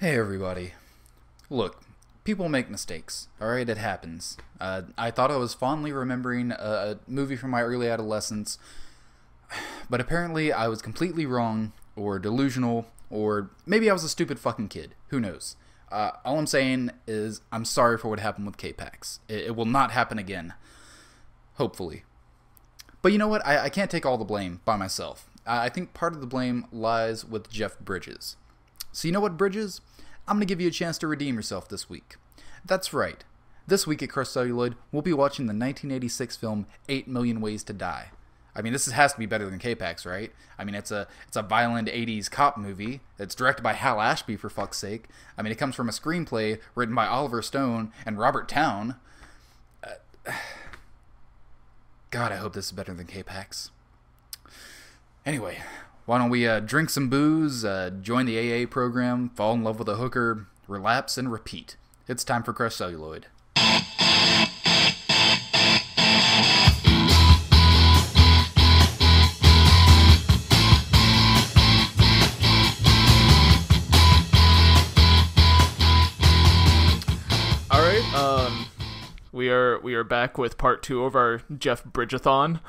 Hey everybody. Look, people make mistakes, alright? It happens. I thought I was fondly remembering a movie from my early adolescence, but apparently I was completely wrong, or delusional, or maybe I was a stupid fucking kid. Who knows? All I'm saying is I'm sorry for what happened with K-Pax. It will not happen again. Hopefully. But you know what? I can't take all the blame by myself. I think part of the blame lies with Jeff Bridges. So you know what, Bridges? I'm going to give you a chance to redeem yourself this week. That's right. This week at Celluloid, we'll be watching the 1986 film 8 Million Ways to Die. I mean, this has to be better than K-Pax, right? I mean, it's a violent 80s cop movie. It's directed by Hal Ashby, for fuck's sake. I mean, it comes from a screenplay written by Oliver Stone and Robert Towne. God, I hope this is better than K-Pax. Anyway, why don't we drink some booze, join the AA program, fall in love with a hooker, relapse, and repeat. It's time for Crush Celluloid. We are back with part 2 of our Jeff Bridgeathon.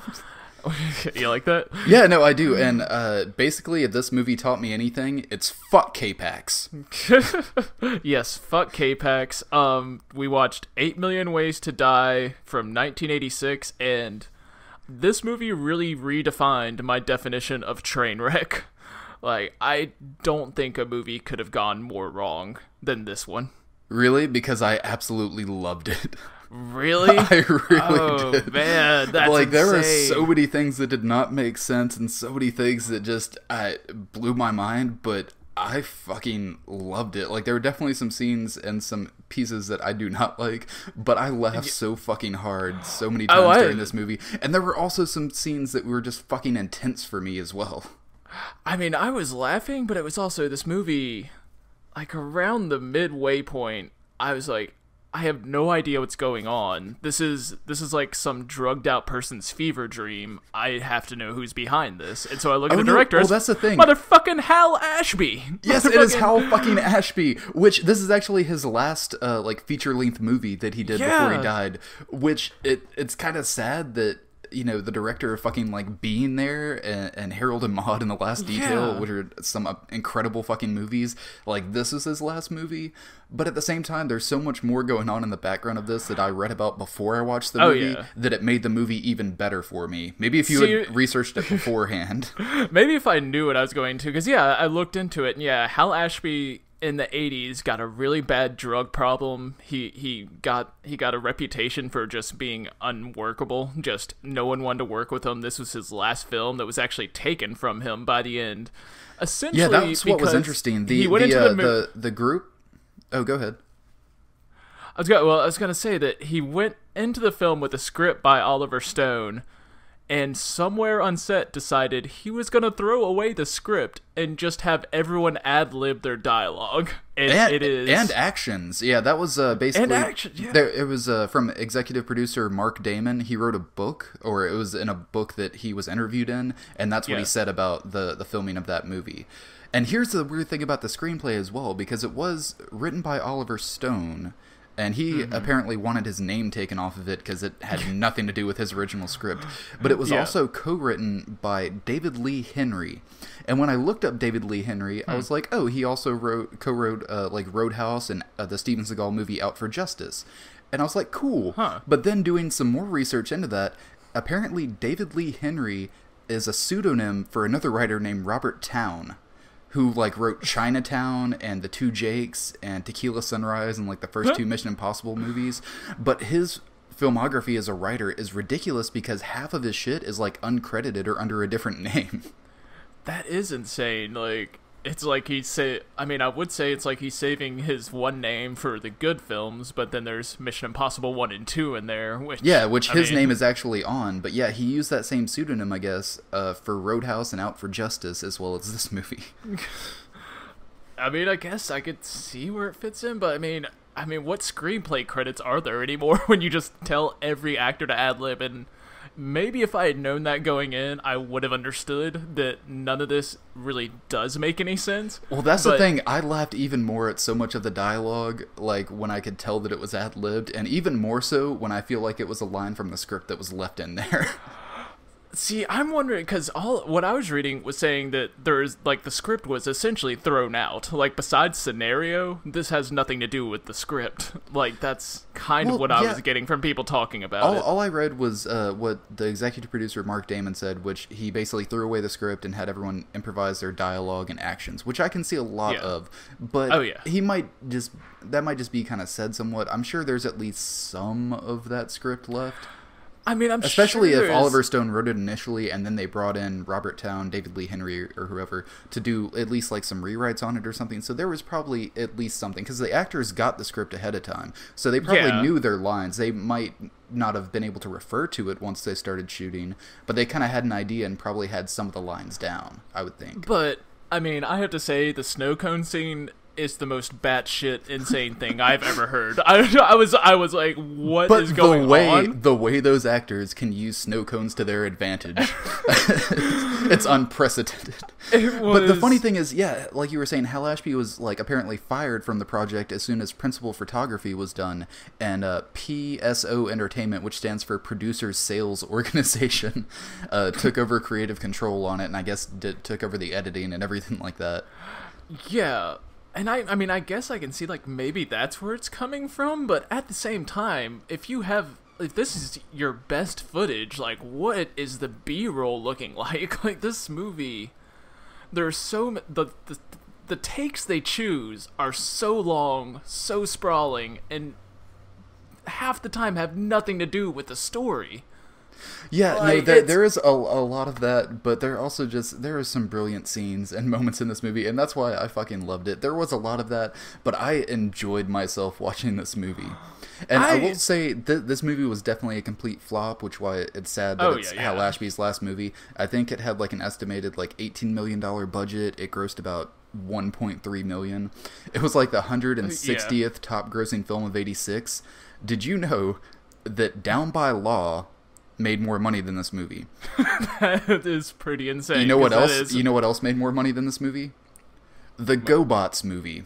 You like that? Yeah, no, I do. And basically, if this movie taught me anything, it's fuck K-Pax. Yes, fuck K-Pax. We watched 8 Million Ways to Die from 1986, and this movie really redefined my definition of train wreck. Like, I don't think a movie could have gone more wrong than this one. Really? Because I absolutely loved it. Really? I really did. Man, that's like, there were insane. so many things that did not make sense and so many things that just blew my mind, but I fucking loved it. Like, there were definitely some scenes and some pieces that I do not like, but I laughed so fucking hard so many times during this movie. And there were also some scenes that were just fucking intense for me as well. I mean, I was laughing, but it was also this movie, like, around the midway point, I was like, I have no idea what's going on. This is like some drugged out person's fever dream. I have to know who's behind this. And so I look at the director. Oh, that's the thing. Motherfucking Hal Ashby. Yes, it is Hal fucking Ashby. Which this is actually his last feature length movie that he did before he died. Which it's kind of sad that, you know, the director of fucking, like, Being There and Harold and Maude in The Last Detail, which are some incredible fucking movies, like, this is his last movie. But at the same time, there's so much more going on in the background of this that I read about before I watched the movie that it made the movie even better for me. Maybe if you had researched it beforehand. Maybe if I knew what I was going to, because, I looked into it, and Hal Ashby in the 80s got a really bad drug problem. He got a reputation for just being unworkable. Just no one wanted to work with him. This was his last film that was actually taken from him by the end. Essentially, that's what was interesting. The group. Oh, go ahead. I was gonna say that he went into the film with a script by Oliver Stone, and somewhere on set decided he was going to throw away the script and just have everyone ad-lib their dialogue. And actions. Yeah, that was basically... And action, yeah. It was from executive producer Mark Damon. He wrote a book, or it was in a book that he was interviewed in, and that's what he said about the filming of that movie. And here's the weird thing about the screenplay as well, because it was written by Oliver Stone, and he apparently wanted his name taken off of it because it had nothing to do with his original script. But it was also co-written by David Lee Henry. And when I looked up David Lee Henry, I was like, oh, he also co-wrote like Roadhouse and the Steven Seagal movie Out for Justice. And I was like, cool. But then doing some more research into that, apparently David Lee Henry is a pseudonym for another writer named Robert Towne, who, like, wrote Chinatown and The Two Jakes and Tequila Sunrise and, like, the first 2 Mission Impossible movies. But his filmography as a writer is ridiculous because half of his shit is, like, uncredited or under a different name. That is insane. Like, it's like I would say it's like he's saving his one name for the good films, but then there's Mission Impossible 1 and 2 in there, which his name is actually on. But yeah, he used that same pseudonym, I guess, for Roadhouse and Out for Justice, as well as this movie. I mean, I guess I could see where it fits in, but I mean, what screenplay credits are there anymore when you just tell every actor to ad-lib and maybe if I had known that going in, I would have understood that none of this really does make any sense. Well, that's the thing. I laughed even more at so much of the dialogue, like when I could tell that it was ad-libbed, and even more so when I feel like it was a line from the script that was left in there. See, I'm wondering, because what I was reading was saying that there's, like, the script was essentially thrown out. Like, besides scenario, this has nothing to do with the script. Like, that's kind of what I was getting from people talking about it. All I read was what the executive producer Mark Damon said, which he basically threw away the script and had everyone improvise their dialogue and actions, which I can see a lot of. But that might just be kind of said somewhat. I'm sure there's at least some of that script left. I mean, especially if Oliver Stone wrote it initially, and then they brought in Robert Towne, David Lee Henry, or whoever to do at least like some rewrites on it or something. So there was probably at least something, because the actors got the script ahead of time, so they probably knew their lines. They might not have been able to refer to it once they started shooting, but they kind of had an idea and probably had some of the lines down, I would think. But I mean, I have to say the snow cone scene is the most batshit insane thing I've ever heard. I was like, what is going on? The way those actors can use snow cones to their advantage, it's unprecedented. But the funny thing is, like you were saying, Hal Ashby was like apparently fired from the project as soon as principal photography was done, and PSO Entertainment, which stands for Producers Sales Organization, took over creative control on it, and I guess took over the editing and everything like that. Yeah. And I mean, I guess I can see, like, maybe that's where it's coming from, but at the same time, if this is your best footage, like, what is the B-roll looking like? Like, this movie, there's the takes they choose are so long, so sprawling, and half the time have nothing to do with the story. Yeah, like, no, there is a lot of that, but there are some brilliant scenes and moments in this movie, and that's why I fucking loved it. There was a lot of that, but I enjoyed myself watching this movie. And I will say this movie was definitely a complete flop, which why it's sad that it's Hal Ashby's last movie. I think it had like an estimated like $18 million budget. It grossed about $1.3 million. It was like the 160th top grossing film of '86. Did you know that Down by Law made more money than this movie? That is pretty insane. You know what else? You know what else made more money than this movie? The GoBots movie.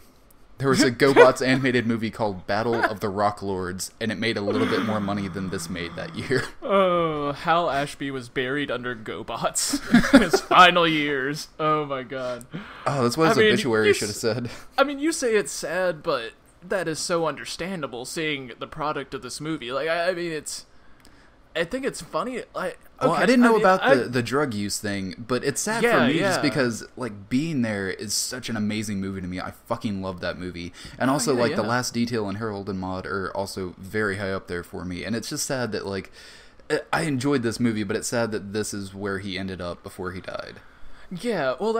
There was a GoBots animated movie called Battle of the Rock Lords, and it made a little bit more money than this made that year. Oh, Hal Ashby was buried under GoBots in his final years. Oh my god. Oh, that's what his obituary should have said. I mean, you say it's sad, but that is so understandable, seeing the product of this movie. Like, I mean, I think it's funny. I didn't know about the drug use thing, but it's sad for me just because, like, Being There is such an amazing movie to me. I fucking love that movie. And also, The Last Detail and Harold and Maude are also very high up there for me. And it's just sad that, like, I enjoyed this movie, but it's sad that this is where he ended up before he died. Yeah, well,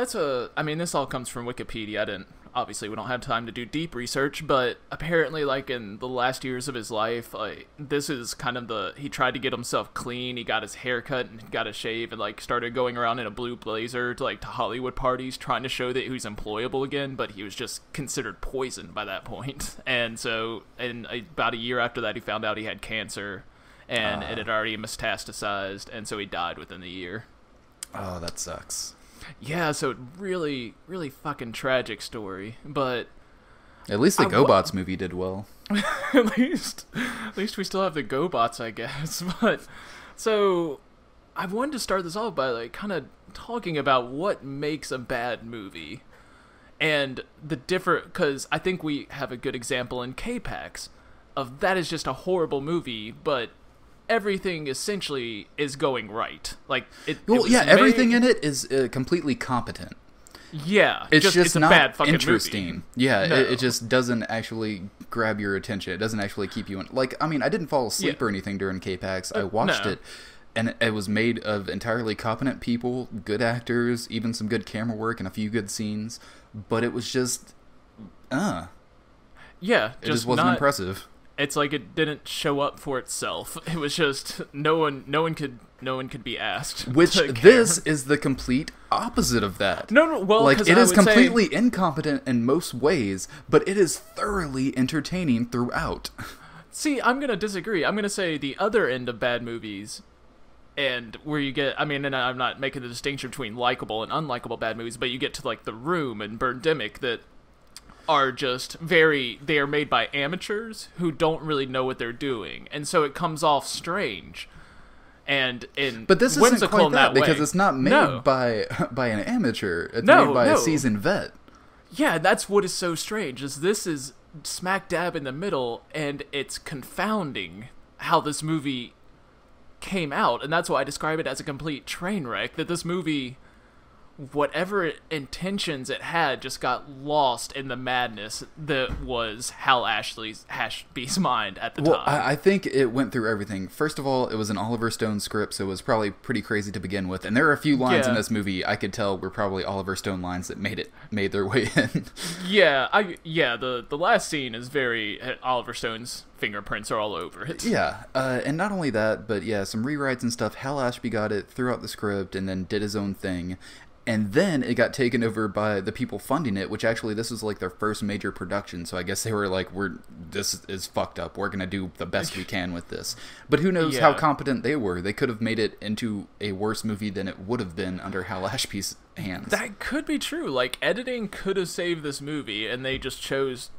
I mean, this all comes from Wikipedia. Obviously, we don't have time to do deep research, but apparently, like, in the last years of his life, like, this is kind of he tried to get himself clean. He got his hair cut and got a shave and, like, started going around in a blue blazer to Hollywood parties, trying to show that he was employable again, but he was just considered poison by that point. And so, about a year after that, he found out he had cancer, and it had already metastasized, and so he died within the year. Oh, that sucks. Yeah, so really, really fucking tragic story, but at least the GoBots movie did well. at least we still have the GoBots, I guess. But so I wanted to start this off by like kind of talking about what makes a bad movie, and because I think we have a good example in K-Pax of that is just a horrible movie, but everything essentially is going right. Like everything in it is completely competent. Yeah, it's just not a bad fucking interesting. Movie. Yeah, no. it just doesn't actually grab your attention. It doesn't actually keep you in. Like, I mean, I didn't fall asleep or anything during K-Pax. I watched it, and it was made of entirely competent people, good actors, even some good camera work and a few good scenes. But it was just, it just wasn't impressive. It's like it didn't show up for itself. It was just no one could be asked. Which this is the complete opposite of that. No, well, like it is completely incompetent in most ways, but it is thoroughly entertaining throughout. See, I'm gonna disagree. I'm gonna say the other end of bad movies and where you get, I mean, and I'm not making the distinction between likable and unlikable bad movies, but you get to like The Room and Birdemic that are just they are made by amateurs who don't really know what they're doing, and so it comes off strange. But this isn't quite that, because it's not made by an amateur. It's made by a seasoned vet. Yeah, that's what is so strange, is this is smack dab in the middle, and it's confounding how this movie came out, and that's why I describe it as a complete train wreck, that this movie, whatever intentions it had, just got lost in the madness that was Hal Ashby's mind at the time. I think it went through everything. First of all, it was an Oliver Stone script, so it was probably pretty crazy to begin with. And there are a few lines in this movie I could tell were probably Oliver Stone lines that made their way in. The last scene is very Oliver Stone's fingerprints are all over it. Yeah, and not only that, but yeah, some rewrites and stuff. Hal Ashby got it, threw out the script, and then did his own thing. And then it got taken over by the people funding it, which actually this was like their first major production. So I guess they were like, this is fucked up. We're going to do the best we can with this. But who knows how competent they were. They could have made it into a worse movie than it would have been under Hal Ashby's hands. That could be true. Like, editing could have saved this movie, and they just chose,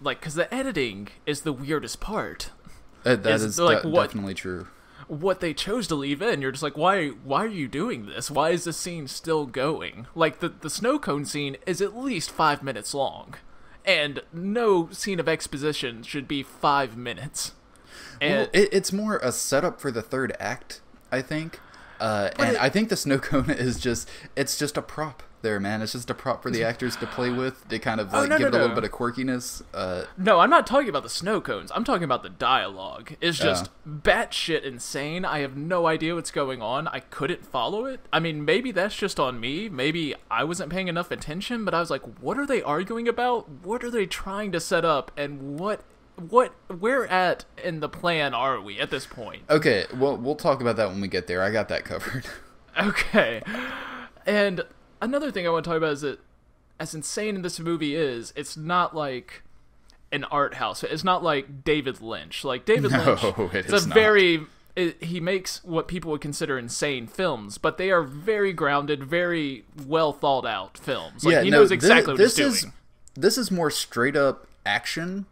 like, because the editing is the weirdest part. That is definitely true. What they chose to leave in, you're just like, why are you doing this? Why is this scene still going? Like, the snow cone scene is at least 5 minutes long, and no scene of exposition should be 5 minutes. And it's more a setup for the third act, I think. I think the snow cone is just a prop there, man. It's just a prop for the actors to play with, to kind of give it a little bit of quirkiness. No, I'm not talking about the snow cones. I'm talking about the dialogue. It's just batshit insane. I have no idea what's going on. I couldn't follow it. I mean, maybe that's just on me. Maybe I wasn't paying enough attention, but I was like, what are they arguing about? What are they trying to set up? And where at in the plan are we at this point? Okay, well, we'll talk about that when we get there. I got that covered. Okay. And another thing I want to talk about is that, as insane as this movie is, it's not like an art house. It's not like David Lynch. Like, David Lynch, he makes what people would consider insane films, but they are very grounded, very well thought out films. Like, he knows exactly what he's doing. This is more straight up action.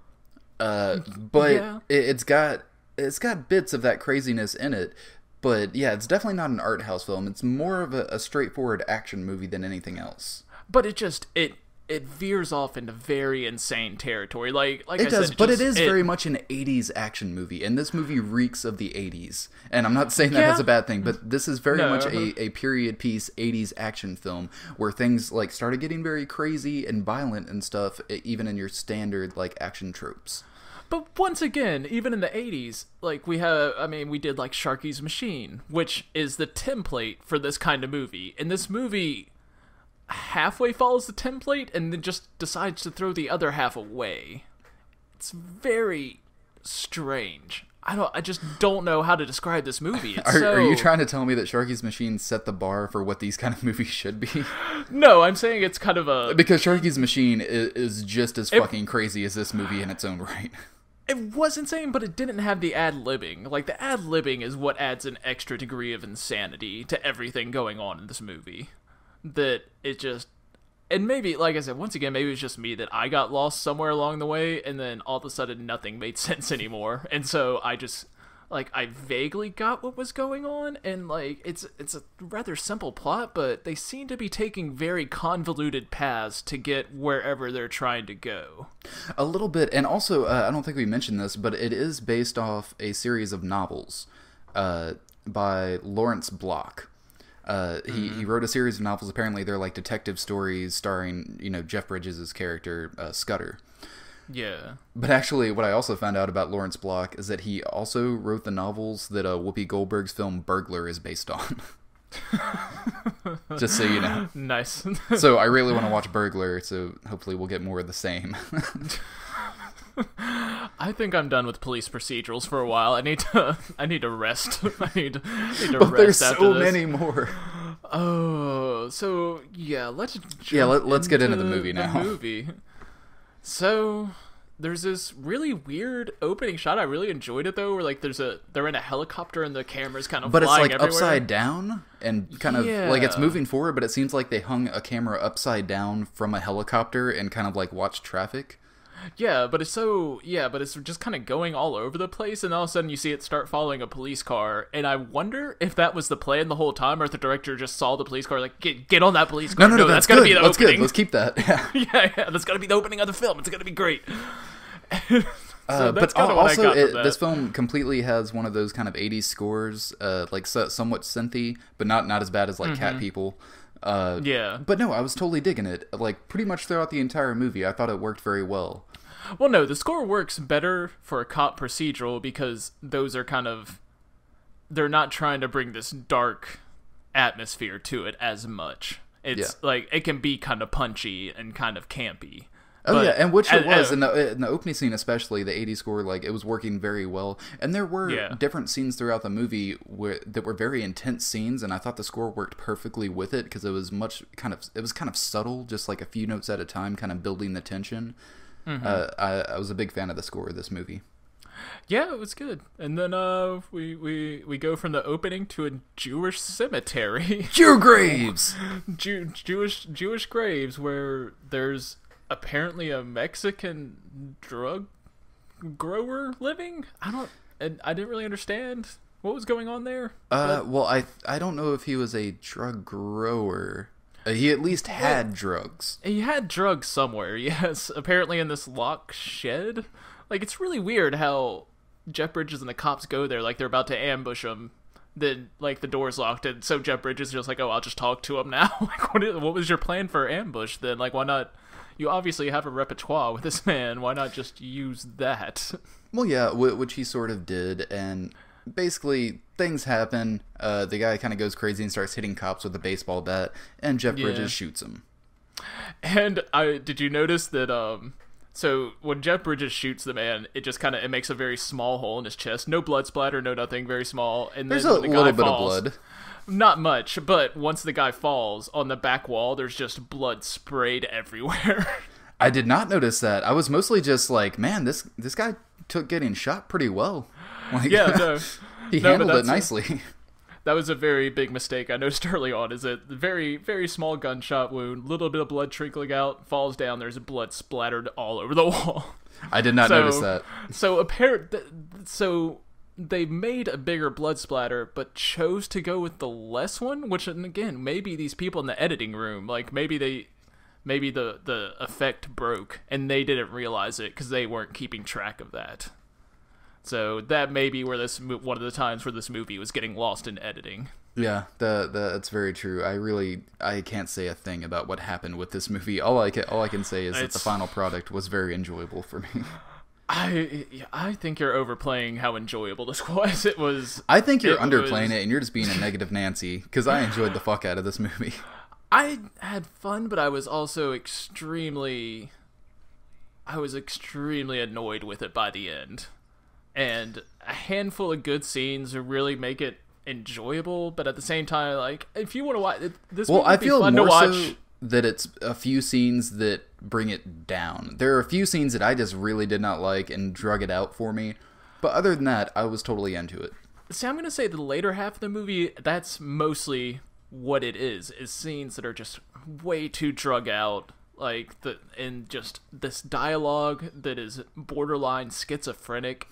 But it's got bits of that craziness in it. But yeah, it's definitely not an art house film. It's more of a straightforward action movie than anything else. But it veers off into very insane territory. Like it does, but it is very much an 80s action movie, and this movie reeks of the 80s. And I'm not saying that that's a bad thing, but this is very much a period piece 80s action film where things like started getting very crazy and violent and stuff, even in your standard like action tropes. But once again, even in the 80s, like we did like Sharky's Machine, which is the template for this kind of movie. And this movie halfway follows the template and then just decides to throw the other half away. It's very strange. I just don't know how to describe this movie. Are you trying to tell me that Sharky's Machine set the bar for what these kind of movies should be? No, I'm saying it's kind of because Sharky's Machine is just as fucking crazy as this movie in its own right. It was insane, but it didn't have the ad-libbing. Like, the ad-libbing is what adds an extra degree of insanity to everything going on in this movie. That it just... And maybe, like I said, once again, maybe it's just me that I got lost somewhere along the way, and then all of a sudden nothing made sense anymore. And so I just... Like, I vaguely got what was going on, and, like, it's a rather simple plot, but they seem to be taking very convoluted paths to get wherever they're trying to go. A little bit, and also, I don't think we mentioned this, but it is based off a series of novels by Lawrence Block. He wrote a series of novels. Apparently, they're, like, detective stories starring, Jeff Bridges' character, Scudder. Yeah. But actually, what I also found out about Lawrence Block is that he also wrote the novels that Whoopi Goldberg's film Burglar is based on. Just so you know. Nice. So I really want to watch Burglar, so hopefully we'll get more of the same. I think I'm done with police procedurals for a while. I need to rest. I need to but rest there's after so this. many more. Oh, so yeah, let's get into the movie now. So, there's this really weird opening shot. I really enjoyed it though, where like they're in a helicopter and the camera's kind of but flying it's like everywhere. upside down and kind of like it's moving forward, but it seems like they hung a camera upside down from a helicopter and kind of like watched traffic. Yeah, but it's just kind of going all over the place, and all of a sudden you see it start following a police car, and I wonder if that was the plan the whole time, or if the director just saw the police car, like, get on that police car. No, that's gonna be the opening. Good. Let's keep that. Yeah, that's gonna be the opening of the film. It's gonna be great. So but also, this film completely has one of those kind of 80s scores, like somewhat synthy, but not as bad as like Cat People. Yeah. But no, I was totally digging it. Like, pretty much throughout the entire movie, I thought it worked very well. Well, no, the score works better for a cop procedural because those are kind of... They're not trying to bring this dark atmosphere to it as much. It's like, it can be kind of punchy and kind of campy. Oh, yeah, and which it was. In the opening scene especially, the 80s score, like, it was working very well. And there were different scenes throughout the movie that were very intense scenes, and I thought the score worked perfectly with it, because it was kind of subtle, just like a few notes at a time, kind of building the tension. I was a big fan of the score of this movie. Yeah, it was good. And then we go from the opening to a Jewish cemetery. Jew graves! Jewish graves, where there's apparently a Mexican drug grower living. I didn't really understand what was going on there. Well, I don't know if he was a drug grower. He at least had drugs. He had drugs somewhere, yes. Apparently in this locked shed. Like, it's really weird how Jeff Bridges and the cops go there like they're about to ambush him. Then, like, the door's locked, and so Jeff Bridges is just like, oh, I'll just talk to him now. Like, what was your plan for ambush then? Like, why not... You obviously have a repertoire with this man. Why not just use that? Well, yeah, which he sort of did, and basically things happen. The guy kind of goes crazy and starts hitting cops with a baseball bat, and Jeff Bridges shoots him. And did you notice that? So when Jeff Bridges shoots the man, it just it makes a very small hole in his chest. No blood splatter, no nothing, very small. And there's then a little bit of blood. Not much, but once the guy falls, on the back wall, there's just blood sprayed everywhere. I did not notice that. I was mostly just like, man, this guy took getting shot pretty well. Like, yeah, no. He handled it nicely. That was a very big mistake I noticed early on, is that very, very small gunshot wound, little bit of blood trickling out, falls down, there's blood splattered all over the wall. I did not notice that. So they made a bigger blood splatter, but chose to go with the less one, which, again, maybe these people in the editing room, like, maybe the effect broke, and they didn't realize it, because they weren't keeping track of that. So that may be where one of the times where this movie was getting lost in editing. Yeah, that's very true. I can't say a thing about what happened with this movie. All I can say is that the final product was very enjoyable for me. I think you're overplaying how enjoyable this was. It was. I think you're underplaying it, and you're just being a negative Nancy, because I enjoyed the fuck out of this movie. I had fun, but I was also extremely annoyed with it by the end. And a handful of good scenes really make it enjoyable, but at the same time, like, if you want to watch this, movie I feel fun more to watch. So that it's a few scenes that bring it down. There are a few scenes that I just really did not like and drug it out for me, but other than that, I was totally into it. See, I'm gonna say the later half of the movie, that's mostly what it is scenes that are just way too drug out, like and just this dialogue that is borderline schizophrenic.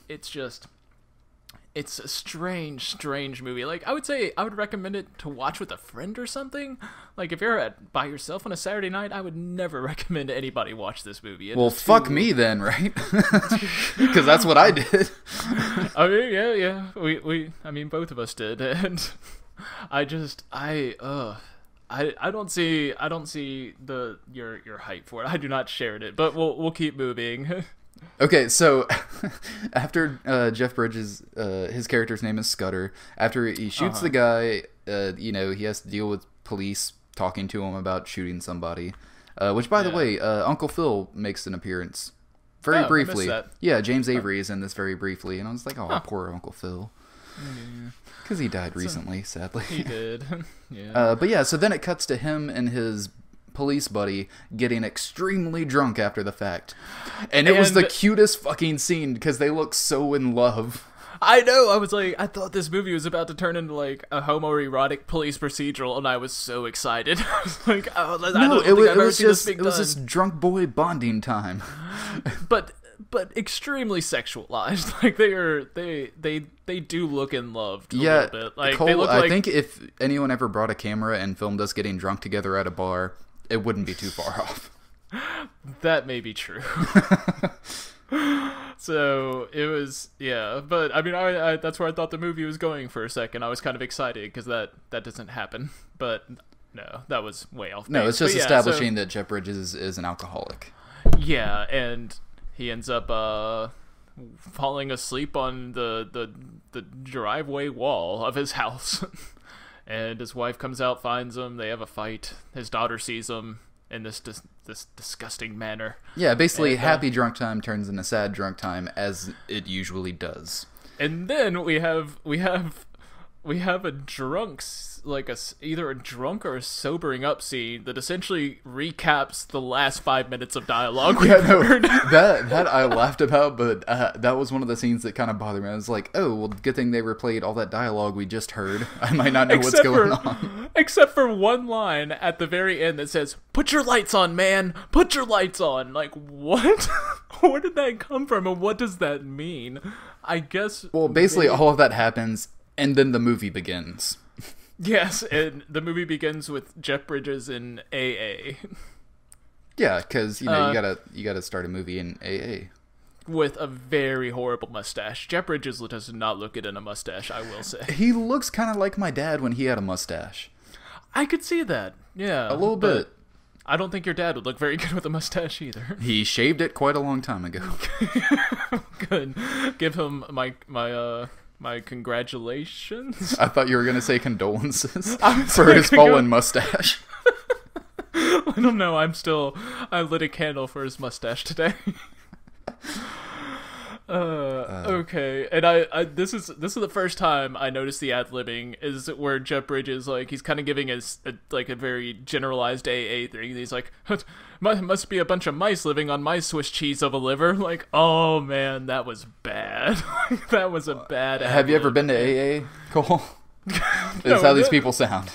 It's a strange movie. Like, I would say I would recommend it to watch with a friend or something. Like, if you're by yourself on a Saturday night, I would never recommend anybody watch this movie. Well, fuck me then, right? Because that's what I did. I mean, yeah. I mean, both of us did, and I don't see your hype for it. I do not share it, but we'll keep moving. Okay, so after Jeff Bridges, his character's name is Scudder. After he shoots the guy, he has to deal with police talking to him about shooting somebody. Which, by the way, Uncle Phil makes an appearance very briefly. I missed that. Yeah, James Avery is in this very briefly, and I was like, oh, poor Uncle Phil. Because he died recently, sadly. He did. Yeah. But yeah, so then it cuts to him and his police buddy getting extremely drunk after the fact. And it was the cutest fucking scene because they look so in love. I know, I was like, I thought this movie was about to turn into like a homoerotic police procedural, and I was so excited. I was like, oh, it was this drunk boy bonding time. But extremely sexualized. Like they do look in love a little bit. Like Cole, they look like... I think if anyone ever brought a camera and filmed us getting drunk together at a bar, it wouldn't be too far off. That may be true. So it was, but I mean, I that's where I thought the movie was going for a second. I was kind of excited because that doesn't happen, but no, that was way off base. No, it's just establishing that Jeff Bridges is an alcoholic. Yeah, and he ends up falling asleep on the driveway wall of his house. And his wife comes out, finds him, they have a fight. His daughter sees him in this disgusting manner. Yeah, basically, happy drunk time turns into sad drunk time, as it usually does. And then we have a drunk, either a drunk or a sobering up scene that essentially recaps the last 5 minutes of dialogue we heard. That I laughed about, but that was one of the scenes that kind of bothered me. I was like, oh, well, good thing they replayed all that dialogue we just heard. I might not know what's going on. Except for one line at the very end that says, "Put your lights on, man! Put your lights on!" Like, what? Where did that come from, and what does that mean? I guess... Well, basically, all of that happens, and then the movie begins. Yes, and the movie begins with Jeff Bridges in AA. Yeah, because, you gotta start a movie in AA. With a very horrible mustache. Jeff Bridges does not look good in a mustache, I will say. He looks kind of like my dad when he had a mustache. I could see that, yeah. A little bit. I don't think your dad would look very good with a mustache either. He shaved it quite a long time ago. Good. Give him my congratulations. I thought you were going to say condolences for his fallen mustache. I don't know. I lit a candle for his mustache today. Okay, and I this is the first time I noticed the ad-libbing is where Jeff Bridges, like, he's kind of giving a very generalized AA thing. He's like, must be a bunch of mice living on my Swiss cheese of a liver. Like, oh man, that was bad. That was a bad ad-lib. Have you ever been to AA, Cole? That's how these people sound.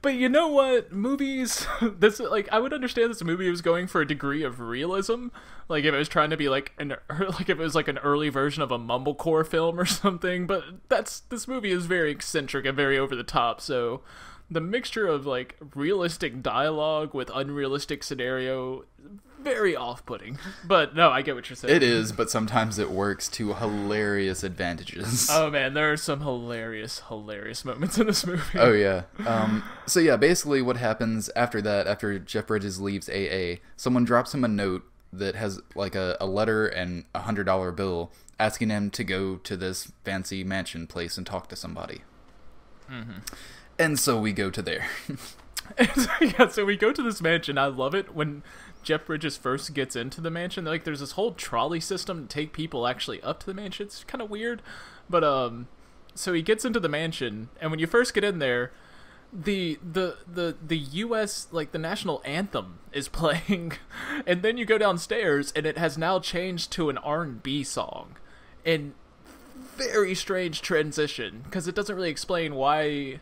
But you know what? Movies, I would understand this movie was going for a degree of realism. Like, if it was trying to be if it was like an early version of a mumblecore film or something. But this movie is very eccentric and very over the top. So the mixture of like realistic dialogue with unrealistic scenario, very off-putting. But no, I get what you're saying. It is, but sometimes it works to hilarious advantages. Oh man, there are some hilarious moments in this movie. Oh yeah. So yeah, basically what happens after that, after Jeff Bridges leaves AA, someone drops him a note that has like a letter and $100 bill asking him to go to this fancy mansion place and talk to somebody. Mm-hmm. And so we go to there. So we go to this mansion. I love it when Jeff Bridges first gets into the mansion. Like, there's this whole trolley system to take people actually up to the mansion. It's kind of weird, but so he gets into the mansion, and when you first get in there, the U.S. like the national anthem is playing, and then you go downstairs, and it has now changed to an R&B song, and very strange transition because it doesn't really explain why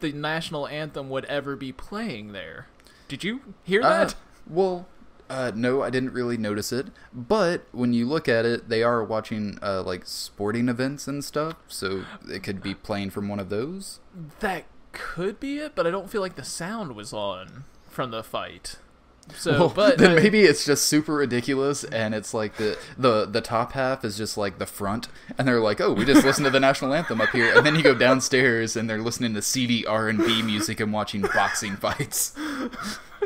the national anthem would ever be playing there. Did you hear that? Well, no, I didn't really notice it, but when you look at it, they are watching, like, sporting events and stuff, so it could be playing from one of those. That could be it, but I don't feel like the sound was on from the fight. So, well, but then maybe it's just super ridiculous, and it's like the top half is just like the front, and they're like, oh, we just listened to the national anthem up here, and then you go downstairs, and they're listening to CD R&B music and watching boxing fights.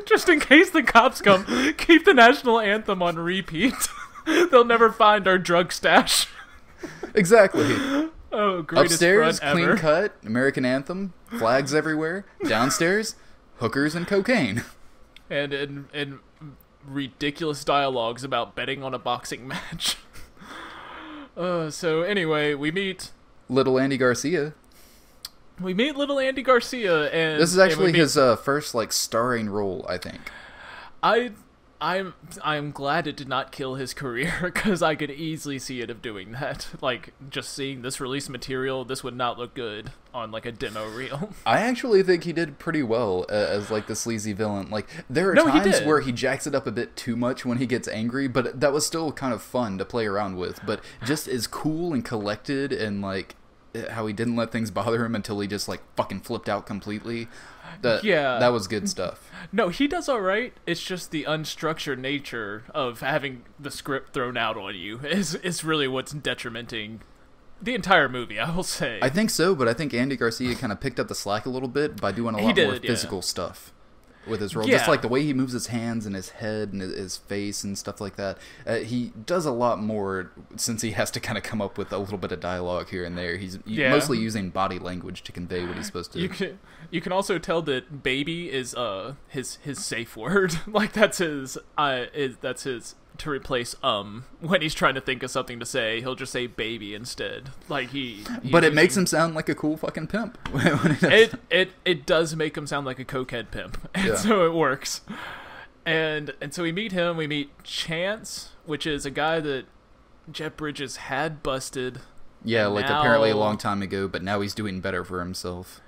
Just in case the cops come, keep the national anthem on repeat. They'll never find our drug stash. Exactly. Oh, greatest upstairs, front clean ever. cut, American anthem, flags everywhere. Downstairs, hookers and cocaine. And ridiculous dialogues about betting on a boxing match. So anyway, we meet little Andy Garcia. we meet little Andy Garcia, and this is actually his first like starring role, I think. I'm glad it did not kill his career, because I could easily see it of doing that. Like, just seeing this release material, this would not look good on like a demo reel. I actually think he did pretty well as like the sleazy villain. Like, there are times where he jacks it up a bit too much when he gets angry, but that was still kind of fun to play around with. But just as cool and collected, and like how he didn't let things bother him until he just like fucking flipped out completely. That was good stuff. No, he does all right. It's just the unstructured nature of having the script thrown out on you is really what's detrimenting the entire movie, I will say. I think so, but I think Andy Garcia kind of picked up the slack a little bit by doing a lot more physical stuff with his role. Just like the way he moves his hands and his head and his face and stuff like that. He does a lot more since he has to kind of come up with a little bit of dialogue here and there. He's mostly using body language to convey what he's supposed to. You can also tell that baby is his safe word. Like that's his to replace when he's trying to think of something to say, he'll just say baby instead. Like but it makes him sound like a cool fucking pimp. It does make him sound like a cokehead pimp, and so it works. And so we meet him. We meet Chance, which is a guy that Jeff Bridges had busted. Yeah, like apparently a long time ago, but now he's doing better for himself.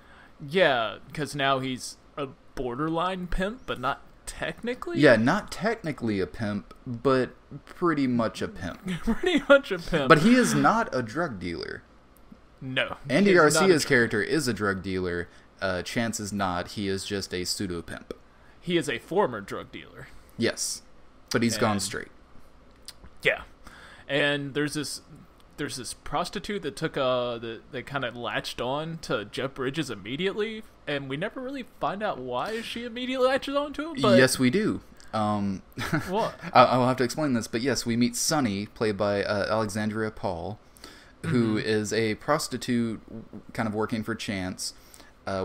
Yeah, because now he's a borderline pimp, but not technically? Yeah, not technically a pimp, but pretty much a pimp. Pretty much a pimp. But he is not a drug dealer. No. Andy Garcia's character is a drug dealer. Chance is not. He is just a pseudo-pimp. He is a former drug dealer. Yes, but he's gone straight. Yeah. And there's this prostitute that took that kind of latched on to Jeff Bridges immediately, and we never really find out why she immediately latches on to him. But yes, we do. What? I'll have to explain this, but yes, we meet Sunny, played by Alexandria Paul, who is a prostitute kind of working for Chance.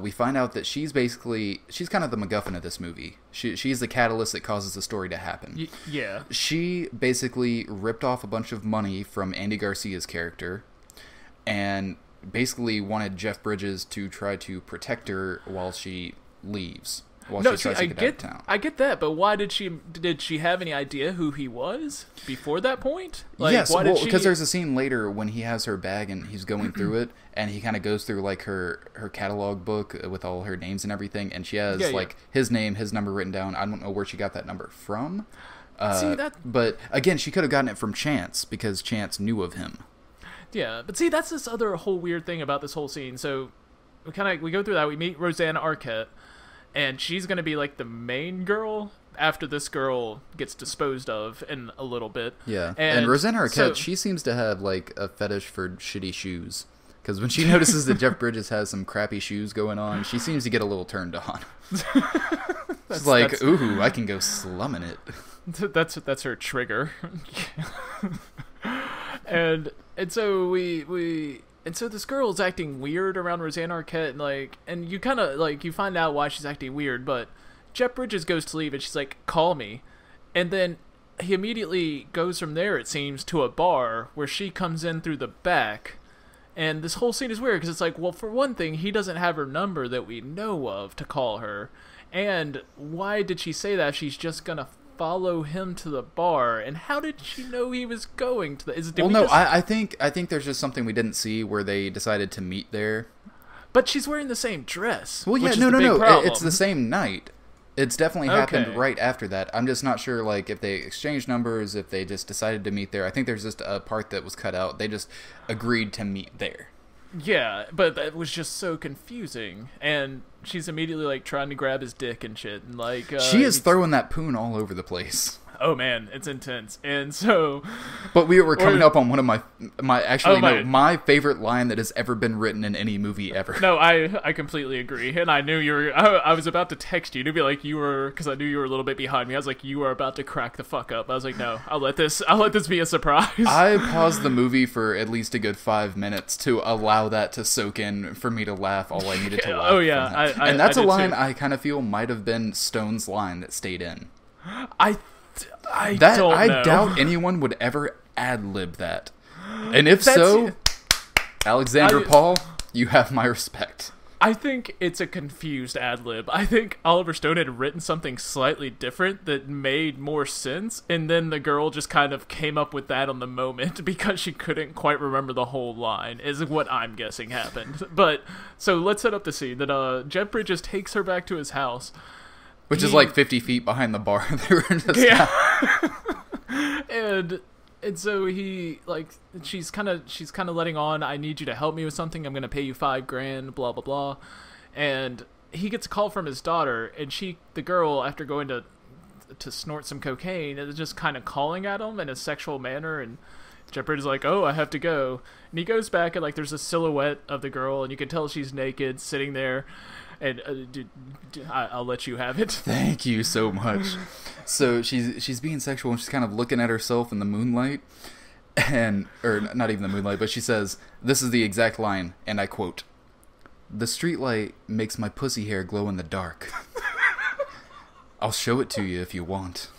We find out that she's kind of the MacGuffin of this movie. She's the catalyst that causes the story to happen. Yeah. She basically ripped off a bunch of money from Andy Garcia's character and basically wanted Jeff Bridges to try to protect her while she leaves. I get that, but why did she have any idea who he was before that point? Like, yes, because there's a scene later when he has her bag and he's going through it, and he kind of goes through like her catalog book with all her names and everything, and she has his name, his number written down. I don't know where she got that number from. But again, she could have gotten it from Chance because Chance knew of him. Yeah, but see, that's this other whole weird thing about this whole scene. So we go through that. We meet Rosanna Arquette. And she's going to be, like, the main girl after this girl gets disposed of in a little bit. Yeah. And Rosanna Arquette, she seems to have, like, a fetish for shitty shoes. Because when she notices that Jeff Bridges has some crappy shoes going on, she seems to get a little turned on. It's like, ooh, I can go slumming it. That's her trigger. And so And so this girl is acting weird around Rosanna Arquette, and you kind of, you find out why she's acting weird, but Jeff Bridges goes to leave, and she's like, call me. And then he immediately goes from there, it seems, to a bar, where she comes in through the back. And this whole scene is weird, because it's like, well, for one thing, he doesn't have her number that we know of to call her. And why did she say that? She's just gonna follow him to the bar, and how did she know he was going to the I think there's just something we didn't see where they decided to meet there. But she's wearing the same dress. Well, yeah, no, it's the same night. It's definitely happened right after that. I'm just not sure, like, if they exchanged numbers, if they just decided to meet there. I think there's just a part that was cut out. They just agreed to meet there. Yeah, but that was just so confusing, and she's immediately, like, trying to grab his dick and shit, and, like... she is throwing that poon all over the place. Oh, man, it's intense, and so... But we were coming up on one of my favorite line that has ever been written in any movie ever. No, I completely agree, and I knew you were... I was about to text you to be like, you were... Because I knew you were a little bit behind me. I was like, you are about to crack the fuck up. I was like, no, I'll let this be a surprise. I paused the movie for at least a good 5 minutes to allow that to soak in for me to laugh all I needed to laugh. Oh, yeah. And that's a line I kind of feel might have been Stone's line that stayed in. I don't know. I doubt anyone would ever ad-lib that. And if so, Alexandra Paul, you have my respect. I think it's a confused ad-lib. I think Oliver Stone had written something slightly different that made more sense, and then the girl just kind of came up with that on the moment because she couldn't quite remember the whole line, is what I'm guessing happened. But, so let's set up the scene that Jeff Bridges takes her back to his house. Which is like 50 feet behind the bar. They were just And so he, like, she's kind of letting on, I need you to help me with something, I'm going to pay you $5,000, blah, blah, blah. And he gets a call from his daughter, and the girl, after going to snort some cocaine, is just kind of calling at him in a sexual manner, and Jeopardy's like, oh, I have to go. And he goes back, and, like, there's a silhouette of the girl, and you can tell she's naked, sitting there. And I'll let you have it. Thank you so much. So she's being sexual, and she's kind of looking at herself in the moonlight, or not even the moonlight, but she says, this is the exact line, and I quote, "The streetlight makes my pussy hair glow in the dark. I'll show it to you if you want."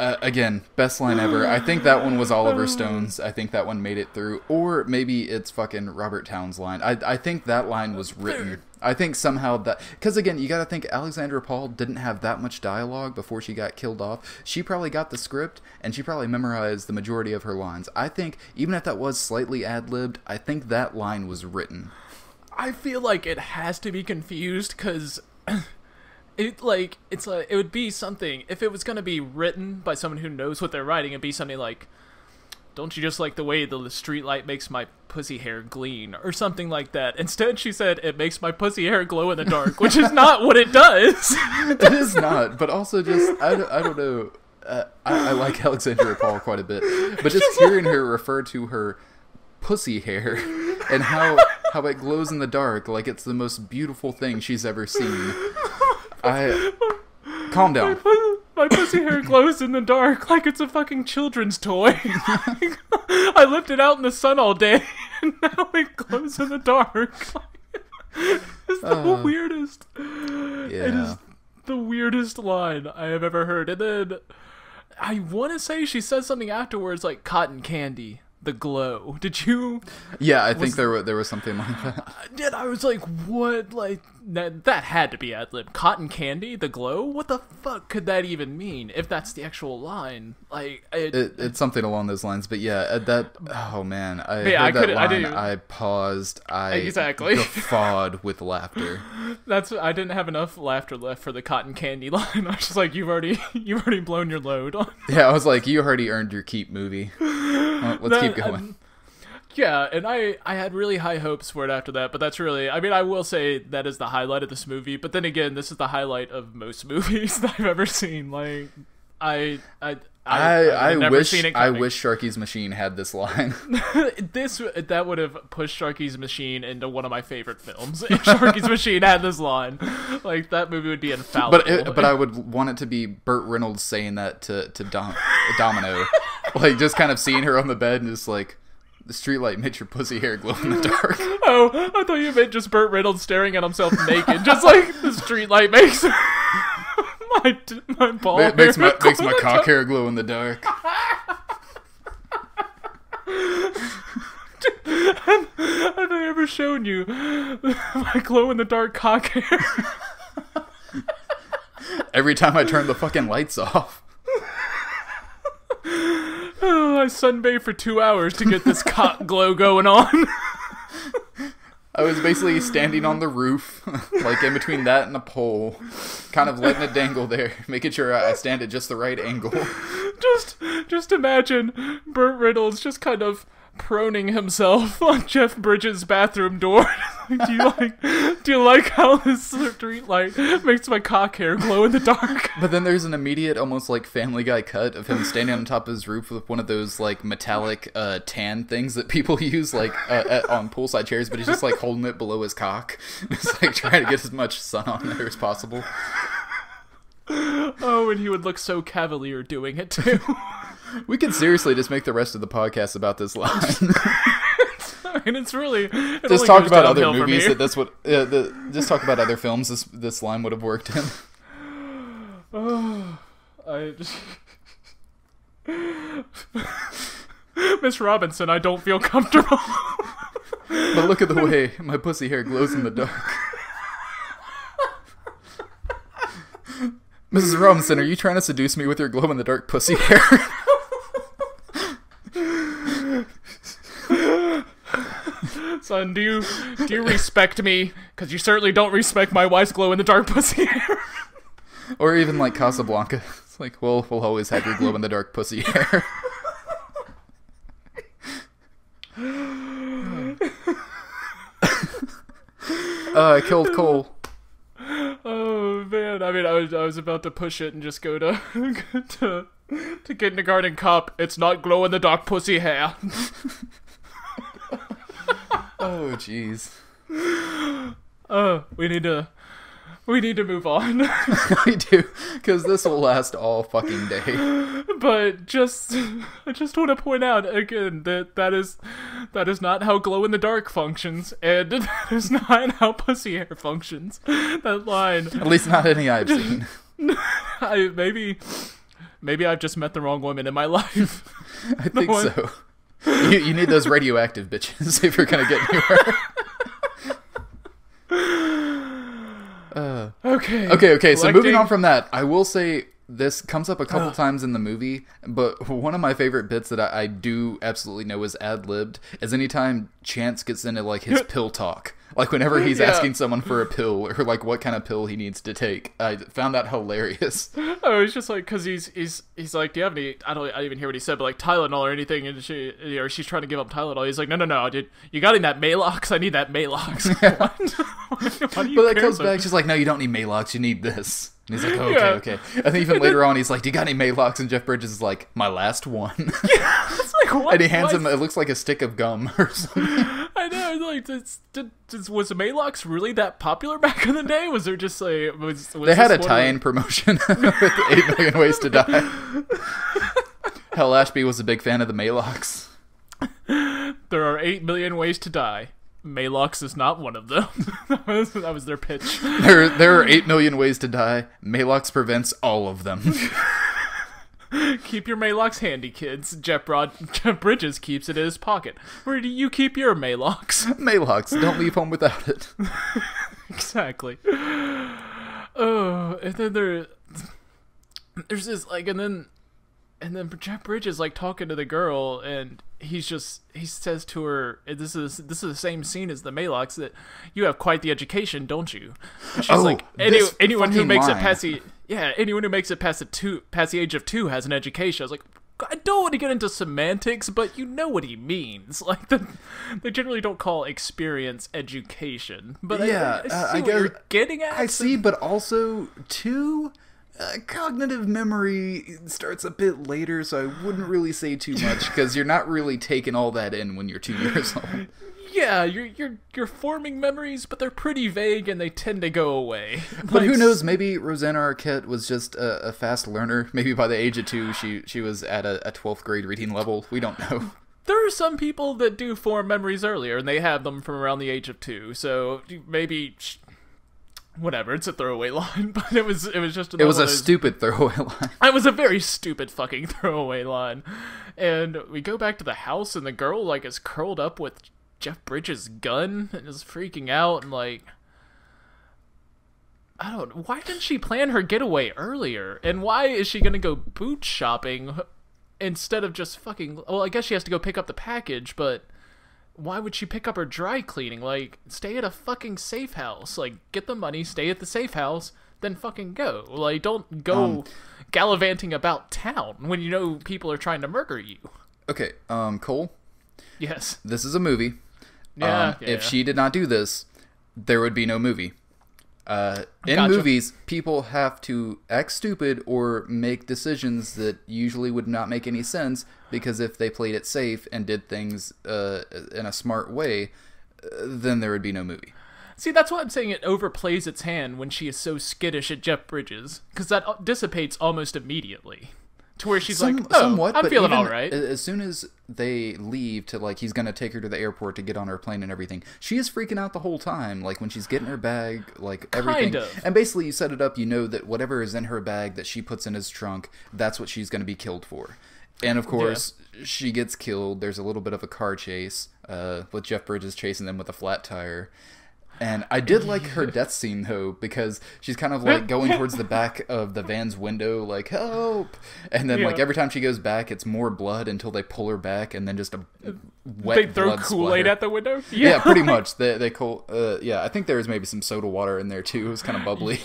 Again, best line ever. I think that one was Oliver Stone's. I think that one made it through. Or maybe it's fucking Robert Towne's line. I think that line was written. I think somehow that... Because again, you gotta think Alexandra Paul didn't have that much dialogue before she got killed off. She probably got the script, and she probably memorized the majority of her lines. I think, even if that was slightly ad-libbed, I think that line was written. I feel like it has to be confused, because... It would be something, if it was going to be written by someone who knows what they're writing, it'd be something like, don't you just like the way the street light makes my pussy hair gleam, or something like that. Instead, she said, it makes my pussy hair glow in the dark, which is not what it does. It is not, but also just, I don't know, I like Alexandra Paul quite a bit, but just hearing her refer to her pussy hair, and how it glows in the dark, like it's the most beautiful thing she's ever seen. Calm down. My pussy hair glows in the dark like it's a fucking children's toy. I left it out in the sun all day, and now it glows in the dark. It's the weirdest. Yeah. It is the weirdest line I have ever heard. And then I want to say she says something afterwards like cotton candy. The glow. Did you? Yeah, I think there was something like that. I was like, what? Like that had to be ad-lib. Cotton candy, the glow. What the fuck could that even mean? If that's the actual line, like it's something along those lines. But yeah, that. Oh man, I paused. I guffawed with laughter. I didn't have enough laughter left for the cotton candy line. I was just like, you've already blown your load. Yeah, I was like, you already earned your keep, movie. Let's keep going. Yeah, and I had really high hopes for it after that, but that's really, I mean, I will say that is the highlight of this movie, but then again, this is the highlight of most movies that I've ever seen. Like, I wish Sharky's Machine had this line. That would have pushed Sharky's Machine into one of my favorite films. If Sharky's Machine had this line, like that movie would be infallible. But I would want it to be Burt Reynolds saying that to Domino, like just kind of seeing her on the bed and just like, the streetlight makes your pussy hair glow in the dark. Oh, I thought you meant just Burt Reynolds staring at himself naked, just like the streetlight makes my ball makes my cock hair glow in the dark. Have I ever shown you my glow in the dark cock hair? Every time I turn the fucking lights off. Oh, I sunbathe for 2 hours to get this cock glow going on. I was basically standing on the roof, like in between that and a pole, kind of letting it dangle there, making sure I stand at just the right angle. Just imagine Burt Reynolds just kind of proning himself on Jeff Bridges' bathroom door. Do you like how this street light makes my cock hair glow in the dark? But then there's an immediate, almost like Family Guy cut of him standing on top of his roof with one of those like metallic tan things that people use like on poolside chairs, but he's just like holding it below his cock. It's like trying to get as much sun on there as possible. Oh, and he would look so cavalier doing it too. We could seriously just make the rest of the podcast about this line. And it's really just talk about other movies that this would. Just talk about other films this line would have worked in. Oh, I just. Miss Robinson, I don't feel comfortable. But look at the way my pussy hair glows in the dark. Mrs. Robinson, are you trying to seduce me with your glow-in-the-dark pussy hair? Son, do you respect me? Because you certainly don't respect my wife's glow-in-the-dark pussy hair. Or even like Casablanca. It's like, well, we'll always have your glow-in-the-dark pussy hair. I killed Cole. Oh man! I mean, I was about to push it and just go to kindergarten cop. It's not glow in the dark pussy hair. Oh jeez. We need to move on. We do, because this will last all fucking day. But I just want to point out again that is not how glow in the dark functions, and that is not how pussy hair functions. That line. At least not any I've seen. Maybe I've just met the wrong woman in my life. I think so. You need those radioactive bitches if you're gonna get anywhere. Okay. So moving on from that, I will say this comes up a couple times in the movie, but one of my favorite bits that I do absolutely know is ad-libbed is anytime Chance gets into like his pill talk. Like whenever he's asking someone for a pill or like what kind of pill he needs to take. I found that hilarious. Oh, it's just like, because he's like, do you have any, I didn't even hear what he said, but like Tylenol or anything, and she's trying to give up Tylenol. He's like, no, dude, you got any that Maalox? I need that Maalox. Yeah. But that comes back, she's like, no, you don't need Maalox, you need this. And he's like, oh, okay. And then even later on, he's like, do you got any Maalox? And Jeff Bridges is like, my last one. Yeah, it's like, what? And he hands him, it looks like a stick of gum or something. I know, like, was Maalox really that popular back in the day? Was there just like... They had a tie-in promotion with 8 Million Ways to Die. Hal Ashby was a big fan of the Maalox. There are 8 million ways to die. Maalox is not one of them. That was their pitch. There are 8 million ways to die. Maalox prevents all of them. Keep your Maalox handy, kids. Jeff Bridges keeps it in his pocket. Where do you keep your Maalox? Maalox, don't leave home without it. Exactly. Oh, and then there's this like, and then Jeff Bridges like talking to the girl, and he says to her, this is the same scene as the Maalox, that you have quite the education, don't you? And she's like, anyone who makes it past the age of 2 has an education. I was like, I don't want to get into semantics, but you know what he means. Like they generally don't call experience education. But yeah, I guess you're getting at. I see, but also 2. Cognitive memory starts a bit later, so I wouldn't really say too much because you're not really taking all that in when you're 2 years old. Yeah, you're forming memories, but they're pretty vague and they tend to go away. But who knows? Maybe Rosanna Arquette was just a fast learner. Maybe by the age of 2, she was at a 12th grade reading level. We don't know. There are some people that do form memories earlier, and they have them from around the age of 2. So maybe. Whatever, it's a throwaway line, but it was just it was a stupid throwaway line. It was a very stupid fucking throwaway line. And we go back to the house, and the girl like is curled up with Jeff Bridges' gun and is freaking out, and like, I don't know, why didn't she plan her getaway earlier? And why is she gonna go boot shopping instead of just fucking, well, I guess she has to go pick up the package, but why would she pick up her dry cleaning? Like, stay at a fucking safe house. Like, get the money, stay at the safe house, then fucking go. Like, don't go gallivanting about town when you know people are trying to murder you. Okay, Cole? Yes. This is a movie. If she did not do this, there would be no movie. In movies, people have to act stupid or make decisions that usually would not make any sense, because if they played it safe and did things in a smart way, then there would be no movie. See, that's why I'm saying it overplays its hand when she is so skittish at Jeff Bridges, because that dissipates almost immediately. To where she's somewhat, I'm feeling all right. As soon as they leave to, like, he's going to take her to the airport to get on her plane and everything, she is freaking out the whole time. Like, when she's getting her bag, like, everything. Kind of. And basically, you set it up, you know that whatever is in her bag that she puts in his trunk, that's what she's going to be killed for. And of course, she gets killed. There's a little bit of a car chase with Jeff Bridges chasing them with a flat tire. And I did like her death scene, though, because she's kind of like going towards the back of the van's window, like, help! And then, like, every time she goes back, it's more blood until they pull her back, and then just a wet They throw blood Kool-Aid splatter. at the window? Yeah, pretty much. I think there was maybe some soda water in there, too. It was kind of bubbly.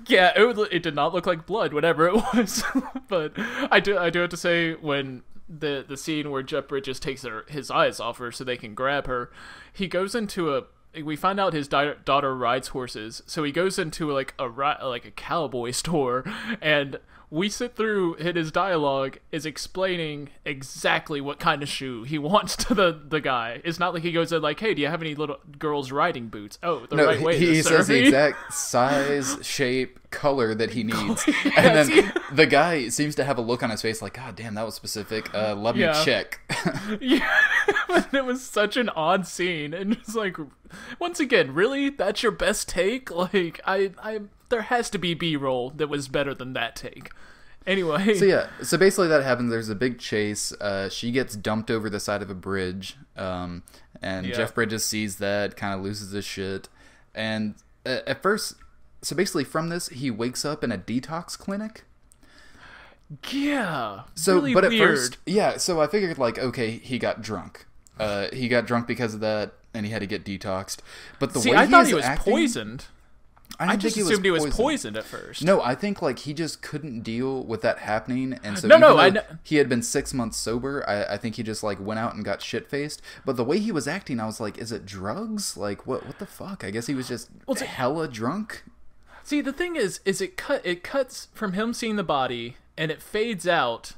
Yeah, it did not look like blood, whatever it was. But I do have to say, when the scene where Jeff Bridges takes his eyes off her so they can grab her, he goes into we find out his daughter rides horses, so he goes into like a cowboy store, and we sit through his dialogue is explaining exactly what kind of shoe he wants to the guy. It's not like he goes in like, hey, do you have any little girls riding boots? Oh, right way. He says the exact size, shape, color that he needs. And then the guy seems to have a look on his face like, God damn, that was specific. Let me check. Yeah. It was such an odd scene, and it's like, once again, really? That's your best take? Like, there has to be B-roll that was better than that take. Anyway. So basically that happens. There's a big chase. She gets dumped over the side of a bridge. And Jeff Bridges sees that, kind of loses his shit. And at first, so basically from this, he wakes up in a detox clinic. Yeah. So, really but at weird. first, so I figured like, okay, he got drunk. He got drunk because of that, and he had to get detoxed. But the way I thought he was acting, poisoned. I just assumed he was poisoned at first. No, I think like he just couldn't deal with that happening, and so he had been 6 months sober. I think he just like went out and got shit faced. But the way he was acting, I was like, is it drugs? Like what the fuck? I guess he was just hella drunk. See, the thing is it cuts from him seeing the body, and it fades out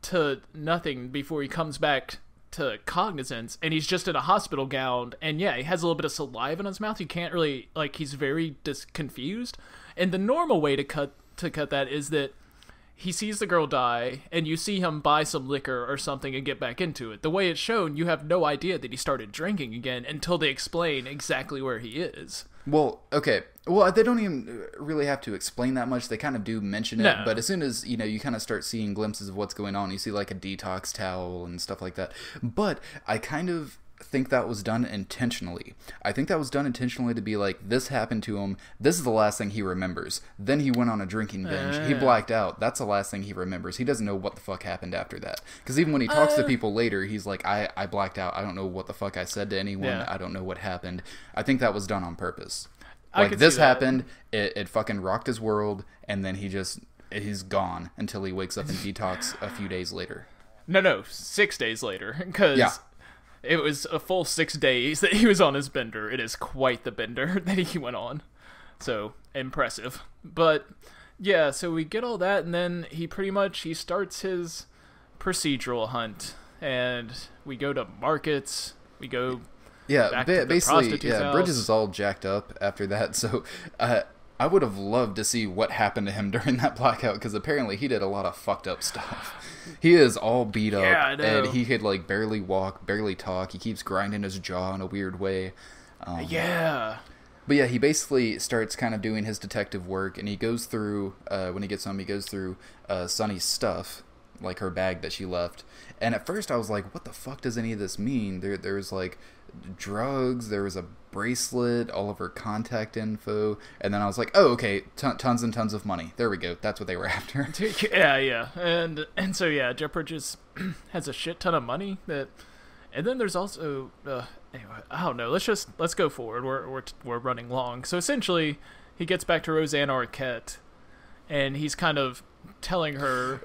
to nothing before he comes back to cognizance, and he's just in a hospital gown, and he has a little bit of saliva in his mouth. You can't really, like, he's very confused. And the normal way to cut that is that he sees the girl die, and you see him buy some liquor or something and get back into it. The way it's shown, you have no idea that he started drinking again until they explain exactly where he is. Well, okay. Well, they don't even really have to explain that much. They kind of do mention it, but as soon as, you kind of start seeing glimpses of what's going on, you see like a detox towel and stuff like that. But I kind of think that was done intentionally. I think that was done intentionally to be like, this happened to him. This is the last thing he remembers. Then he went on a drinking binge. He blacked out. That's the last thing he remembers. He doesn't know what the fuck happened after that. Because even when he talks to people later, he's like, I blacked out. I don't know what the fuck I said to anyone. I don't know what happened. I think that was done on purpose. Like, this happened, it fucking rocked his world, and then he's gone until he wakes up in detox a few days later. No, 6 days later, because it was a full 6 days that he was on his bender. It is quite the bender that he went on. So, impressive. But, so we get all that, and then he starts his procedural hunt, and we go to markets, we go... Yeah, basically, Bridges is all jacked up after that, so I would have loved to see what happened to him during that blackout, because apparently he did a lot of fucked up stuff. He is all beat up, and he could, like, barely walk, barely talk. He keeps grinding his jaw in a weird way. But he basically starts kind of doing his detective work, and he goes through, when he gets home, he goes through Sunny's stuff, like her bag that she left. And at first I was like, what the fuck does any of this mean? There's like drugs, there was a bracelet, all of her contact info, and then I was like, oh, okay, tons and tons of money. There we go. That's what they were after. And so Jeff Bridges has a shit ton of money and then there's also anyway, I don't know. Let's go forward. We're running long. So essentially, he gets back to Roseanne Arquette, and he's kind of telling her.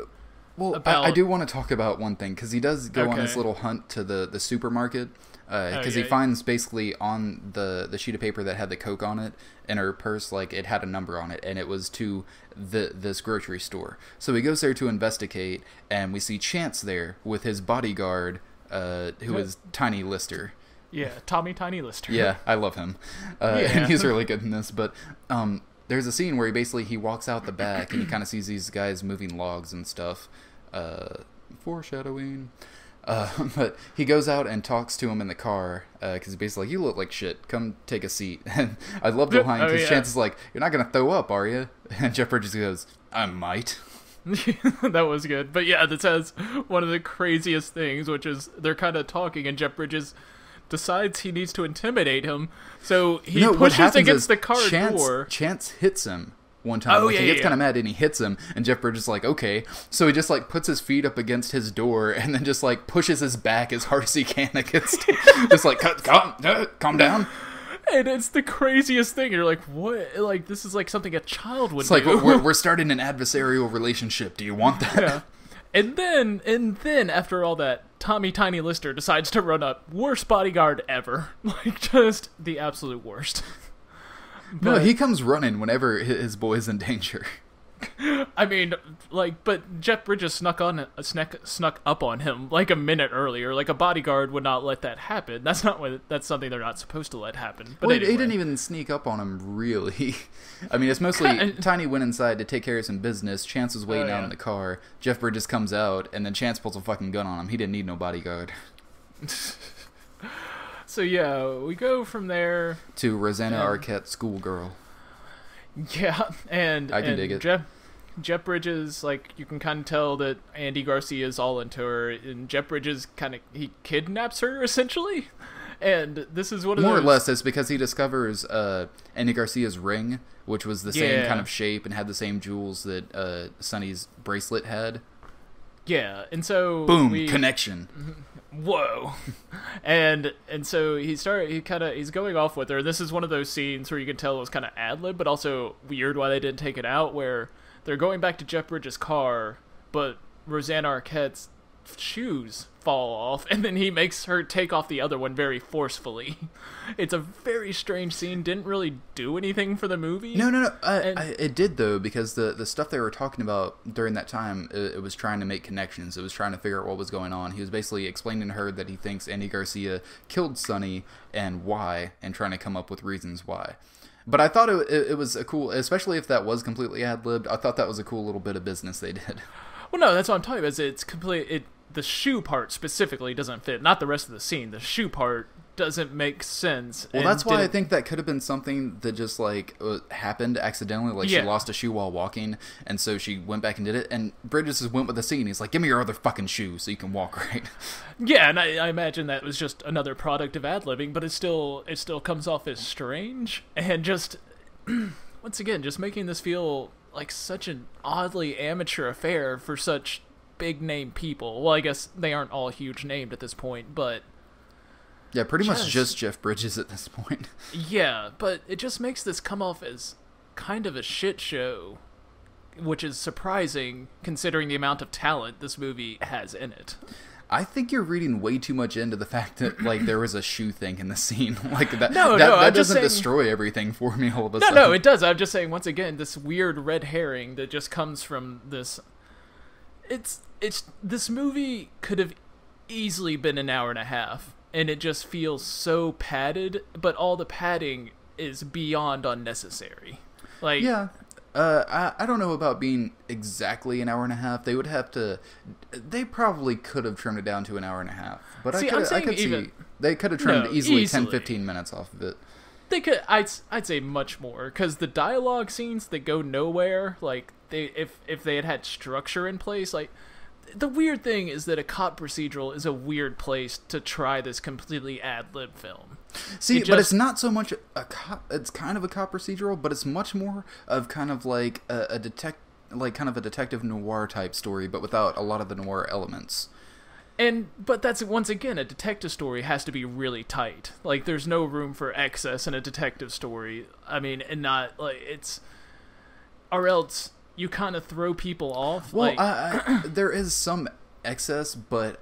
Well, I do want to talk about one thing, because he does go on this little hunt to the supermarket, because he finds basically on the sheet of paper that had the Coke on it in her purse, like, it had a number on it, and it was to this grocery store. So he goes there to investigate, and we see Chance there with his bodyguard, who is Tiny Lister. Yeah, Tommy Tiny Lister. Yeah, I love him. And he's really good in this, but... there's a scene where he walks out the back and he kind of sees these guys moving logs and stuff. Foreshadowing. But he goes out and talks to him in the car, because he's basically like, you look like shit. Come take a seat. And I love the line, because Chance is like, you're not going to throw up, are you? And Jeff Bridges goes, I might. That was good. But yeah, this has one of the craziest things, which is they're kind of talking, and Jeff Bridges decides he needs to intimidate him, so he pushes against the car door. Chance hits him one time. He gets kind of mad and he hits him, and Jeff Bridges is like, okay. So he just like puts his feet up against his door and then just like pushes his back as hard as he can against it. Just like, calm down. And it's the craziest thing. You're like, what? Like, this is like something a child would do. It's like, we're starting an adversarial relationship. Do you want that? Yeah. And then after all that, Tommy Tiny Lister decides to run up. Worst bodyguard ever. Like, just the absolute worst. No, he comes running whenever his boy's in danger. I mean, like, but Jeff Bridges snuck up on him like a minute earlier. Like, a bodyguard would not let that happen. That's something they're not supposed to let happen. But anyway. He didn't even sneak up on him, really. I mean, it's mostly Tiny went inside to take care of some business. Chance was waiting out in the car. Jeff Bridges comes out, and then Chance pulls a fucking gun on him. He didn't need no bodyguard. So yeah, we go from there to Rosanna Arquette, Schoolgirl. Yeah, and I can dig it. Jeff Bridges, like, you can kind of tell that Andy Garcia is all into her, and Jeff Bridges he kidnaps her essentially. And this is one of more or less. It's because he discovers Andy Garcia's ring, which was the same kind of shape and had the same jewels that Sonny's bracelet had. Yeah, and so boom, connection. Whoa. and so he's going off with her. This is one of those scenes where you can tell it was kind of ad-lib, but also weird why they didn't take it out, where they're going back to Jeff Bridges' car, but Rosanna Arquette's shoes fall off, and then he makes her take off the other one very forcefully. It's a very strange scene. Didn't really do anything for the movie. No. It did, though, because the stuff they were talking about during that time, it was trying to make connections. It was trying to figure out what was going on. He was basically explaining to her that he thinks Andy Garcia killed Sonny and why, and trying to come up with reasons why. But I thought it was a cool, especially if that was completely ad-libbed, I thought that was a cool little bit of business they did. Well, no, that's what I'm talking about. It's complete. The shoe part specifically doesn't fit. Not the rest of the scene. The shoe part doesn't make sense. Well, that's why I think that could have been something that just like happened accidentally. Like she lost a shoe while walking, and so she went back and did it. And Bridges just went with the scene. He's like, "Give me your other fucking shoe so you can walk right." Yeah, and I imagine that was just another product of ad-libbing, but it still comes off as strange and just once again just making this feel like such an oddly amateur affair for such big name people. Well, I guess they aren't all huge named at this point, but yeah, pretty much just Jeff Bridges at this point. Yeah, but it just makes this come off as kind of a shit show, which is surprising considering the amount of talent this movie has in it. I think you're reading way too much into the fact that like there was a shoe thing in the scene. Like that. No, that doesn't destroy everything for me all of a sudden. No, it does. I'm just saying once again this weird red herring that just comes from this. It's this movie could have easily been an hour and a half, and it just feels so padded. But all the padding is beyond unnecessary. Like yeah. I don't know about being exactly an hour and a half. They would have to. They probably could have trimmed it down to an hour and a half. But I could see they could have trimmed easily 10-15 minutes off of it. They could. I'd say much more, because the dialogue scenes that go nowhere, like if they had structure in place, like. The weird thing is that a cop procedural is a weird place to try this completely ad-lib film. See, but it's not so much a cop. It's kind of a cop procedural, but it's much more of kind of like a detective noir type story, but without a lot of the noir elements. But that's once again a detective story has to be really tight. Like there's no room for excess in a detective story. I mean, and not like it's, or else. You kind of throw people off. Well, there is some excess, but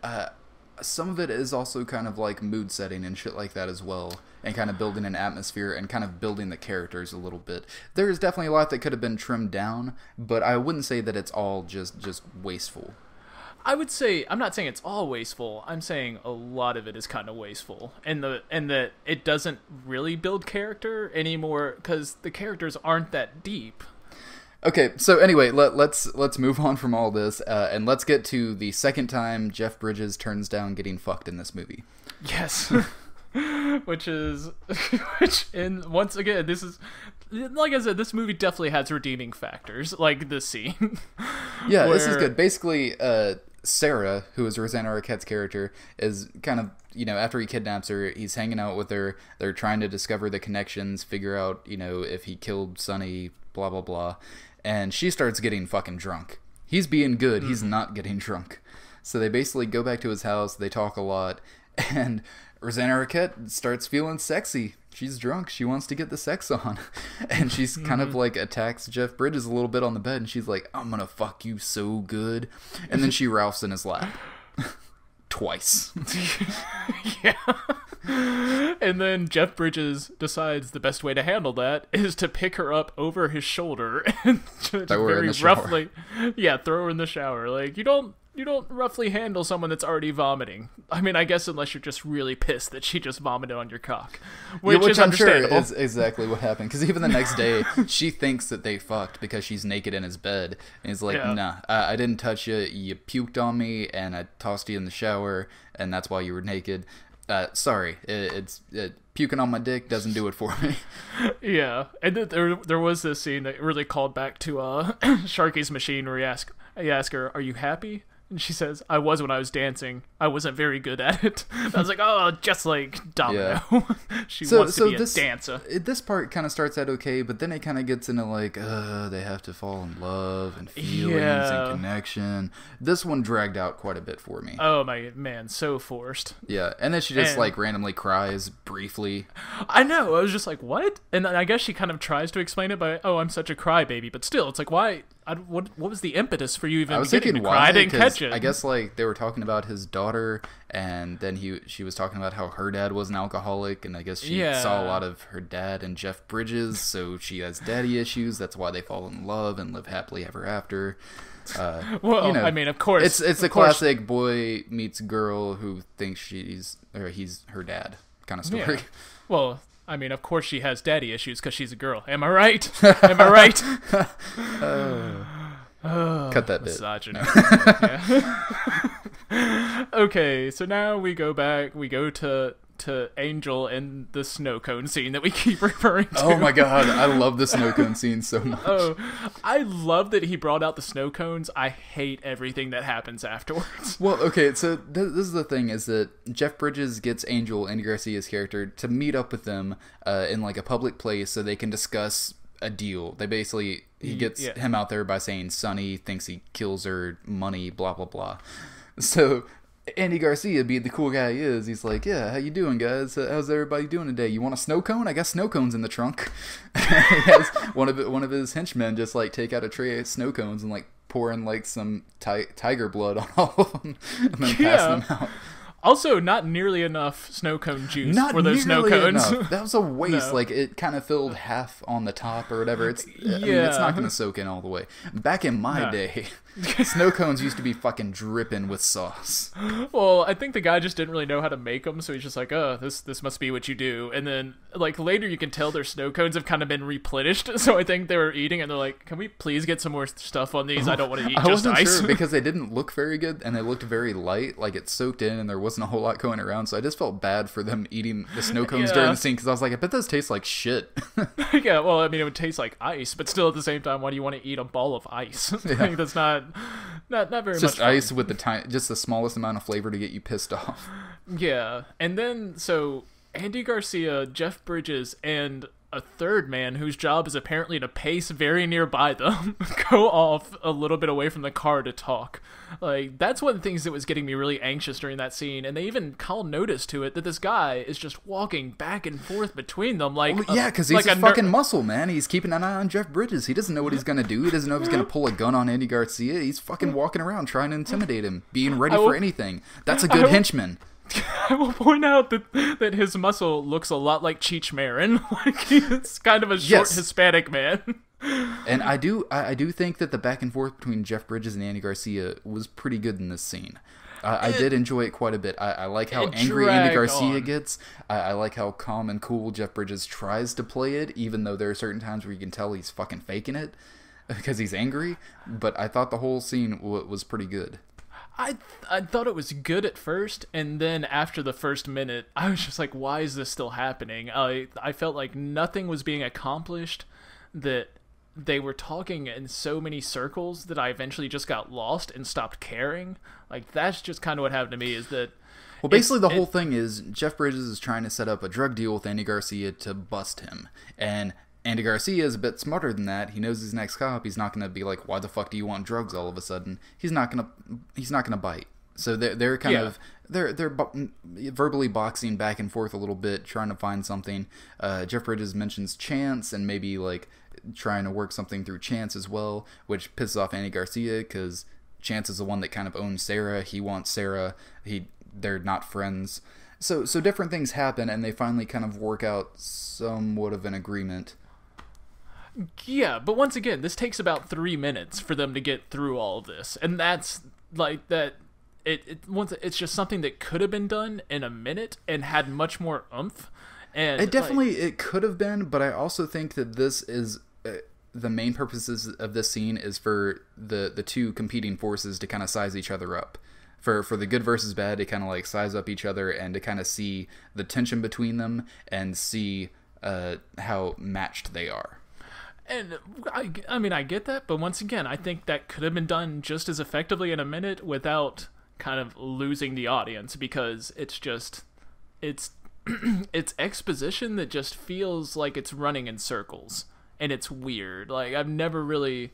some of it is also kind of like mood setting and shit like that as well, and kind of building an atmosphere and kind of building the characters a little bit. There's definitely a lot that could have been trimmed down, but I wouldn't say that it's all just wasteful. I would say, I'm not saying it's all wasteful. I'm saying a lot of it is kind of wasteful, and that it doesn't really build character anymore because the characters aren't that deep. Okay, so anyway, let's move on from all this, and let's get to the second time Jeff Bridges turns down getting fucked in this movie. Yes, which once again, this is, like I said, this movie definitely has redeeming factors, like this scene. Yeah, this is good. Basically, Sarah, who is Rosanna Arquette's character, is kind of, after he kidnaps her, he's hanging out with her. They're trying to discover the connections, figure out, if he killed Sonny, blah, blah, blah. And she starts getting fucking drunk. He's being good. He's not getting drunk. So they basically go back to his house. They talk a lot. And Rosanna Arquette starts feeling sexy. She's drunk. She wants to get the sex on. And she's kind of like attacks Jeff Bridges a little bit on the bed. And she's like, I'm going to fuck you so good. And then she Ralphs in his lap. Twice. Yeah. And then Jeff Bridges decides the best way to handle that is to pick her up over his shoulder and just very roughly, throw her in the shower. Like, you don't roughly handle someone that's already vomiting. I mean, I guess unless you're just really pissed that she just vomited on your cock, which is I'm understandable. Sure is exactly what happened. Because even the next day, she thinks that they fucked because she's naked in his bed, and he's like, "Nah, I didn't touch you. You puked on me, and I tossed you in the shower, and that's why you were naked. Sorry, it's puking on my dick doesn't do it for me." Yeah, and there was this scene that really called back to Sharky's Machine, where you ask her, "Are you happy?" And she says, I was when I was dancing. I wasn't very good at it. I was like, oh, just like Domino. Yeah. She wants to be a dancer. This part kind of starts out okay, but then it kind of gets into like, they have to fall in love and feelings and connection. This one dragged out quite a bit for me. Oh, my man, so forced. Yeah, and then she just like randomly cries briefly. I know. I was just like, what? And then I guess she kind of tries to explain it by, oh, I'm such a crybaby. But still, it's like, why? What was the impetus for you even getting to cry? I didn't catch it. I guess like they were talking about his daughter, and then she was talking about how her dad was an alcoholic, and I guess she saw a lot of her dad and Jeff Bridges, so she has daddy issues. That's why they fall in love and live happily ever after. Well, I mean, of course, it's a classic boy meets girl who thinks he's her dad kind of story. Yeah. Well, I mean, of course she has daddy issues because she's a girl. Am I right? Am I right? Cut that bit. Misogyny. Okay, so now we go back. We go to Angel and the snow cone scene that we keep referring to. Oh my god, I love the snow cone scene so much. Oh, I love that he brought out the snow cones. I hate everything that happens afterwards. Well, okay, so this is the thing, is that Jeff Bridges gets Angel, Andy Garcia's character, to meet up with them in like a public place so they can discuss a deal. He gets him out there by saying Sonny thinks he kills her, money, blah blah blah. So Andy Garcia, being the cool guy he is, he's like, yeah, how you doing, guys? How's everybody doing today? You want a snow cone? I got snow cones in the trunk. He has one of his henchmen just like take out a tray of snow cones and like pour in like some tiger blood on all of them and then pass them out. Also, not nearly enough snow cone juice for those snow cones. Enough. That was a waste. No. Like, it kind of filled half on the top or whatever. I mean, it's not going to soak in all the way. Back in my day, snow cones used to be fucking dripping with sauce. Well, I think the guy just didn't really know how to make them, so he's just like, oh, this must be what you do. And then, like, later you can tell their snow cones have kind of been replenished, so I think they were eating, and they're like, can we please get some more stuff on these? I don't want to eat just ice. I wasn't sure, because they didn't look very good, and they looked very light, like it soaked in, and there wasn't a whole lot going around, so I just felt bad for them eating the snow cones during the scene, because I was like, I bet those taste like shit. Yeah, well, I mean, it would taste like ice, but still at the same time, why do you want to eat a ball of ice? Like, that's not very much just fun. Ice with just the smallest amount of flavor to get you pissed off. Yeah, and then, so, Andy Garcia, Jeff Bridges, and a third man whose job is apparently to pace very nearby them go off a little bit away from the car to talk. Like, that's one of the things that was getting me really anxious during that scene, and they even call notice to it that this guy is just walking back and forth between them like because he's like a fucking muscle, man. He's keeping an eye on Jeff Bridges. He doesn't know what he's gonna do. He doesn't know if he's gonna pull a gun on Andy Garcia. He's fucking walking around trying to intimidate him, being ready for anything. That's a good henchman. I will point out that his muscle looks a lot like Cheech Marin. Like, he's kind of a short Hispanic man. And I do think that the back and forth between Jeff Bridges and Andy Garcia was pretty good in this scene. I did enjoy it quite a bit. I like how angry Andy Garcia gets. I like how calm and cool Jeff Bridges tries to play it, even though there are certain times where you can tell he's fucking faking it because he's angry. But I thought the whole scene was pretty good. I thought it was good at first, and then after the first minute, I was just like, why is this still happening? I felt like nothing was being accomplished that they were talking in so many circles that I eventually just got lost and stopped caring. Like, that's just kind of what happened to me, is that... Well, basically the whole thing is Jeff Bridges is trying to set up a drug deal with Andy Garcia to bust him. And Andy Garcia is a bit smarter than that. He knows he's an ex-cop. He's not going to be like, why the fuck do you want drugs all of a sudden? He's not going to bite. So they're kind of... They're verbally boxing back and forth a little bit, trying to find something. Jeff Bridges mentions Chance and maybe like trying to work something through Chance as well, which pisses off Andy Garcia because Chance is the one that kind of owns Sarah. He wants Sarah. They're not friends. So different things happen, and they finally kind of work out somewhat of an agreement. Yeah, but once again, this takes about 3 minutes for them to get through all of this, and that's like that. It's just something that could have been done in a minute and had much more oomph. And it could have been, but I also think that this is the main purposes of this scene is for the two competing forces to kind of size each other up. For the good versus bad, to kind of like size up each other and to kind of see the tension between them and see how matched they are. And I mean, I get that, but once again, I think that could have been done just as effectively in a minute without kind of losing the audience, because it's exposition that just feels like it's running in circles, and it's weird. Like, I've never really...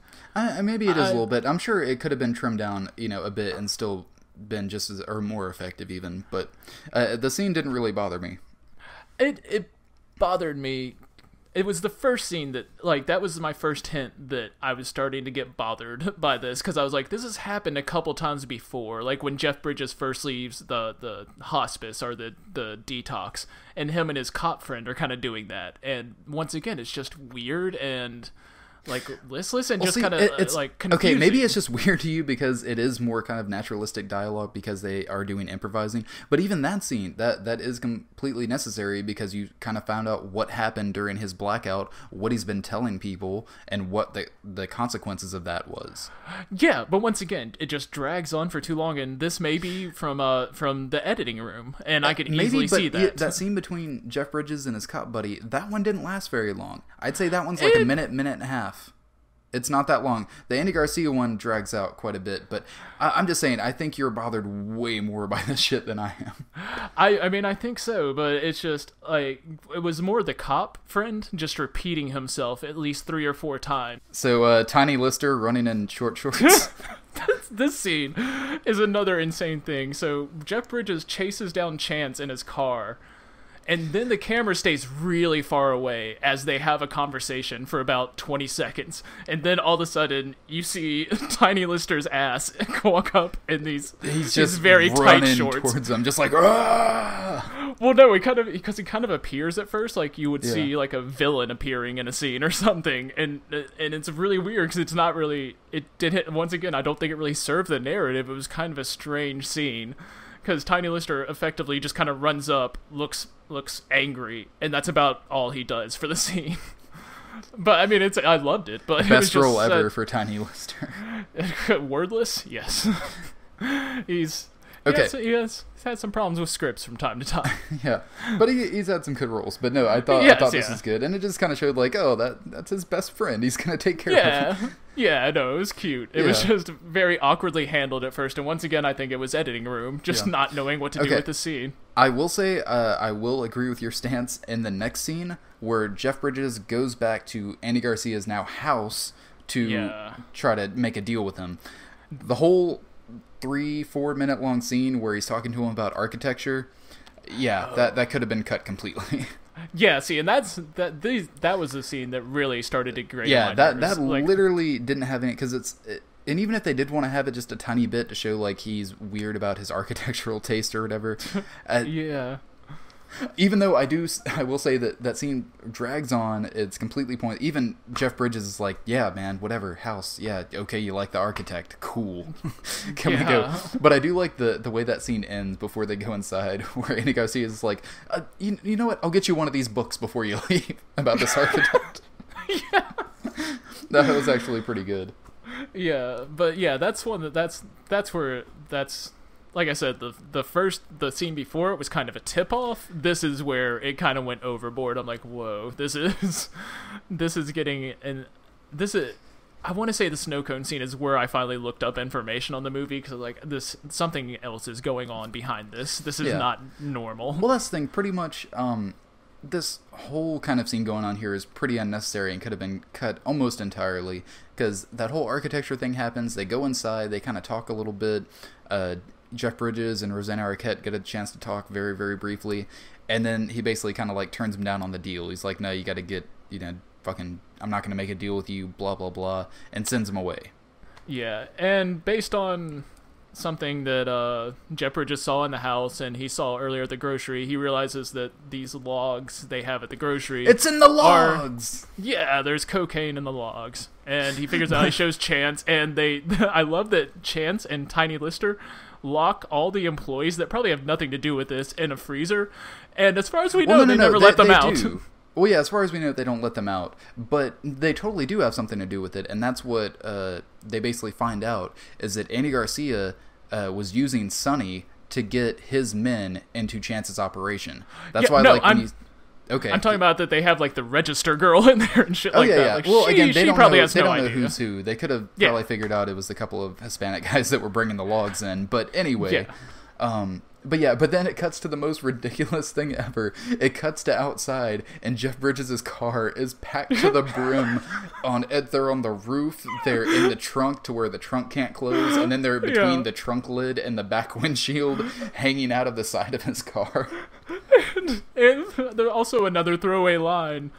maybe it is a little bit. I'm sure it could have been trimmed down, a bit and still been just as, or more effective even, but the scene didn't really bother me. It bothered me. It was the first scene that was my first hint that I was starting to get bothered by this, because I was like, this has happened a couple times before, like when Jeff Bridges first leaves the hospice or the detox, and him and his cop friend are kind of doing that, and once again, it's just weird and like listless and just kind of like confusing. Okay, maybe it's just weird to you because it is more kind of naturalistic dialogue because they are doing improvising. But even that scene, that is completely necessary because you kind of found out what happened during his blackout, what he's been telling people, and what the consequences of that was. Yeah, but once again, it just drags on for too long, and this may be from the editing room, and I could easily see that. That scene between Jeff Bridges and his cop buddy, that one didn't last very long. I'd say that one's like a minute and a half. It's not that long. The Andy Garcia one drags out quite a bit, but I'm just saying, I think you're bothered way more by this shit than I am. I mean, I think so, but it's just, like, it was more the cop friend just repeating himself at least 3 or 4 times. So, Tiny Lister running in short shorts. This scene is another insane thing. So, Jeff Bridges chases down Chance in his car, and then the camera stays really far away as they have a conversation for about 20 seconds. And then all of a sudden, you see Tiny Lister's ass walk up in these very tight shorts. Towards them, just like, ah! Well, no, because he kind of appears at first, like you would see like a villain appearing in a scene or something. And it's really weird because it's not really, once again, I don't think it really served the narrative. It was kind of a strange scene. Because Tiny Lister effectively just kind of runs up, looks angry, and that's about all he does for the scene. But I mean, I loved it. But best role ever for Tiny Lister. Wordless, yes. He's has had some problems with scripts from time to time. Yeah, but he's had some good roles. But no, I thought this was good, and it just kind of showed like, oh, that's his best friend. He's gonna take care of him. Yeah, no, it was cute. It was just very awkwardly handled at first, and once again, I think it was editing room, just not knowing what to do with the scene. I will say, I will agree with your stance in the next scene where Jeff Bridges goes back to Andy Garcia's now house to try to make a deal with him. The whole 3-4 minute long scene where he's talking to him about architecture, that could have been cut completely. Yeah, see, and that was the scene that really started to grate. Yeah, that literally didn't have any, because and even if they did want to have it just a tiny bit to show like he's weird about his architectural taste or whatever, even though I will say that scene drags on, it's completely pointless. Even Jeff Bridges is like, yeah, man, whatever, house, yeah, okay, you like the architect, cool. Can we go? But I do like the way that scene ends before they go inside, where Andy Garcia is like, you know what, I'll get you one of these books before you leave about this architect. That was actually pretty good. Yeah, but yeah, that's one that's where like I said, the scene before it was kind of a tip-off. This is where it kind of went overboard. I'm like, whoa, this is getting this is. I want to say the snow cone scene is where I finally looked up information on the movie because like something else is going on behind this. This is not normal. Well, that's the thing. Pretty much, this whole kind of scene going on here is pretty unnecessary and could have been cut almost entirely because that whole architecture thing happens. They go inside. They kind of talk a little bit. Jeff Bridges and Rosanna Arquette get a chance to talk very, very briefly, and then he basically kind of like turns him down on the deal. He's like, "No, you got to get fucking, I'm not going to make a deal with you, blah, blah, blah," and sends him away. Yeah, and based on something that Jeff Bridges saw in the house and he saw earlier at the grocery, he realizes that these logs they have at the grocery... It's in the logs! There's cocaine in the logs. And he figures out, he shows Chance, and I love that Chance and Tiny Lister lock all the employees that probably have nothing to do with this in a freezer, and as far as we know, they never let them out. Well, yeah, as far as we know, they don't let them out, but they totally do have something to do with it, and that's what they basically find out, is that Andy Garcia was using Sonny to get his men into Chance's operation. That's why, okay. I'm talking about that they have, like, the register girl in there and shit like that. Like, well, again, they don't know idea. Who's who. They could have probably figured out it was the couple of Hispanic guys that were bringing the logs in, but anyway... But then it cuts to the most ridiculous thing ever. It cuts to outside, and Jeff Bridges' car is packed to the brim. They're on the roof, they're in the trunk to where the trunk can't close, and then they're between the trunk lid and the back windshield, hanging out of the side of his car. And there's also another throwaway line.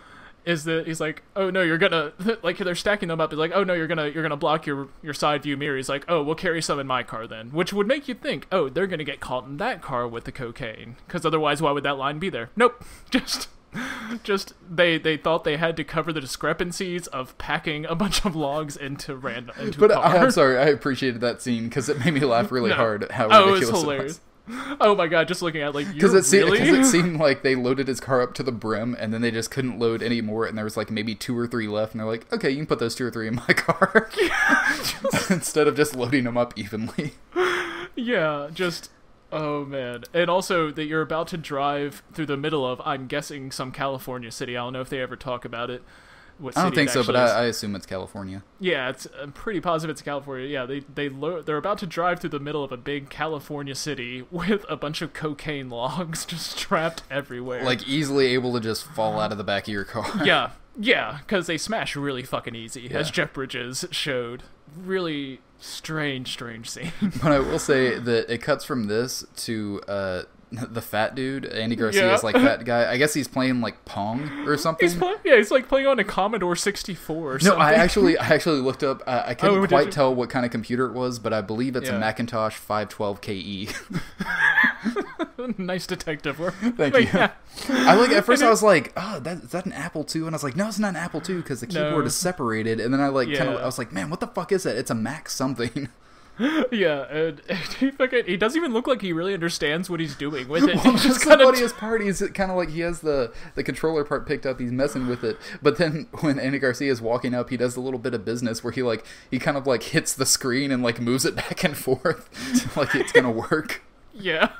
Is that he's like, "Oh no, you're gonna," like they're stacking them up. He's like, "Oh no, you're gonna block your side view mirror." He's like, "Oh, we'll carry some in my car then," which would make you think, "Oh, they're gonna get caught in that car with the cocaine," because otherwise, why would that line be there? Nope, just they thought they had to cover the discrepancies of packing a bunch of logs into a car. I'm sorry, I appreciated that scene because it made me laugh really hard at how ridiculous it was hilarious. Oh my god, just looking at because it seemed like they loaded his car up to the brim and then they just couldn't load any more, and there was like maybe 2 or 3 left, and they're like, "Okay, you can put those 2 or 3 in my car." Instead of just loading them up evenly. Oh man. And also that you're about to drive through the middle of, I'm guessing, some California city. I don't know if they ever talk about it. I don't think so, but I assume it's California. Yeah, I'm pretty positive it's California. Yeah, they're about to drive through the middle of a big California city with a bunch of cocaine logs just strapped everywhere. Like easily able to just fall out of the back of your car. Yeah, because they smash really fucking easy, as Jeff Bridges showed. Really strange scene. But I will say that it cuts from this to the fat dude. Andy Garcia's like fat guy. I guess he's playing like Pong or something. He's like playing on a Commodore 64 or something. No, I actually looked up. I couldn't quite tell what kind of computer it was, but I believe it's a Macintosh 512 KE. Nice detective work. Thank you. Yeah. At first I was like, "Oh, is that an Apple II?" And I was like, "No, it's not an Apple II because the keyboard is separated." And then I was like, "Man, what the fuck is that? It's a Mac something." Yeah, and he doesn't even look like he really understands what he's doing with it. Well, just the funniest part is kind of like he has the controller part picked up, he's messing with it, but then when Andy Garcia is walking up, he does a little bit of business where he kind of like hits the screen and like moves it back and forth like it's gonna work. Yeah.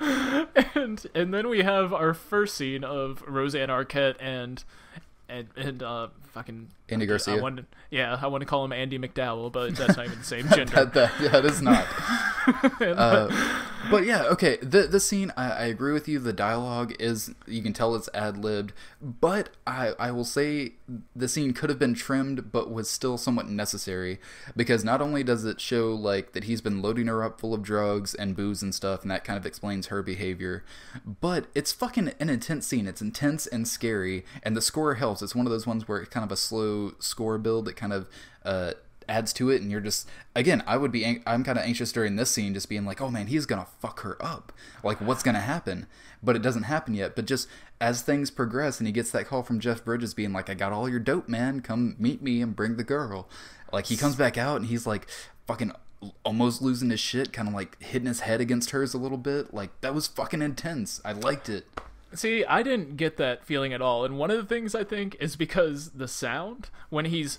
And then we have our first scene of Roseanne Arquette and fucking Andy Garcia. I want to call him Andy McDowell, but that's not even the same gender. that is not. But yeah, okay. The scene, I agree with you. The dialogue is, you can tell it's ad-libbed, but I will say the scene could have been trimmed, but was still somewhat necessary, because not only does it show like that he's been loading her up full of drugs and booze and stuff, and that kind of explains her behavior, but it's fucking an intense scene. It's intense and scary, and the score helps. It's one of those ones where it's kind of a slow score build that kind of adds to it, and you're just, again, I'm kind of anxious during this scene, just being like, oh man, he's gonna fuck her up, like what's gonna happen, but it doesn't happen yet. But just as things progress and he gets that call from Jeff Bridges being like, I got all your dope, man, come meet me and bring the girl, like he comes back out and he's like fucking almost losing his shit, kind of like hitting his head against hers a little bit. Like that was fucking intense. I liked it. See, I didn't get that feeling at all, and one of the things I think is because the sound when he's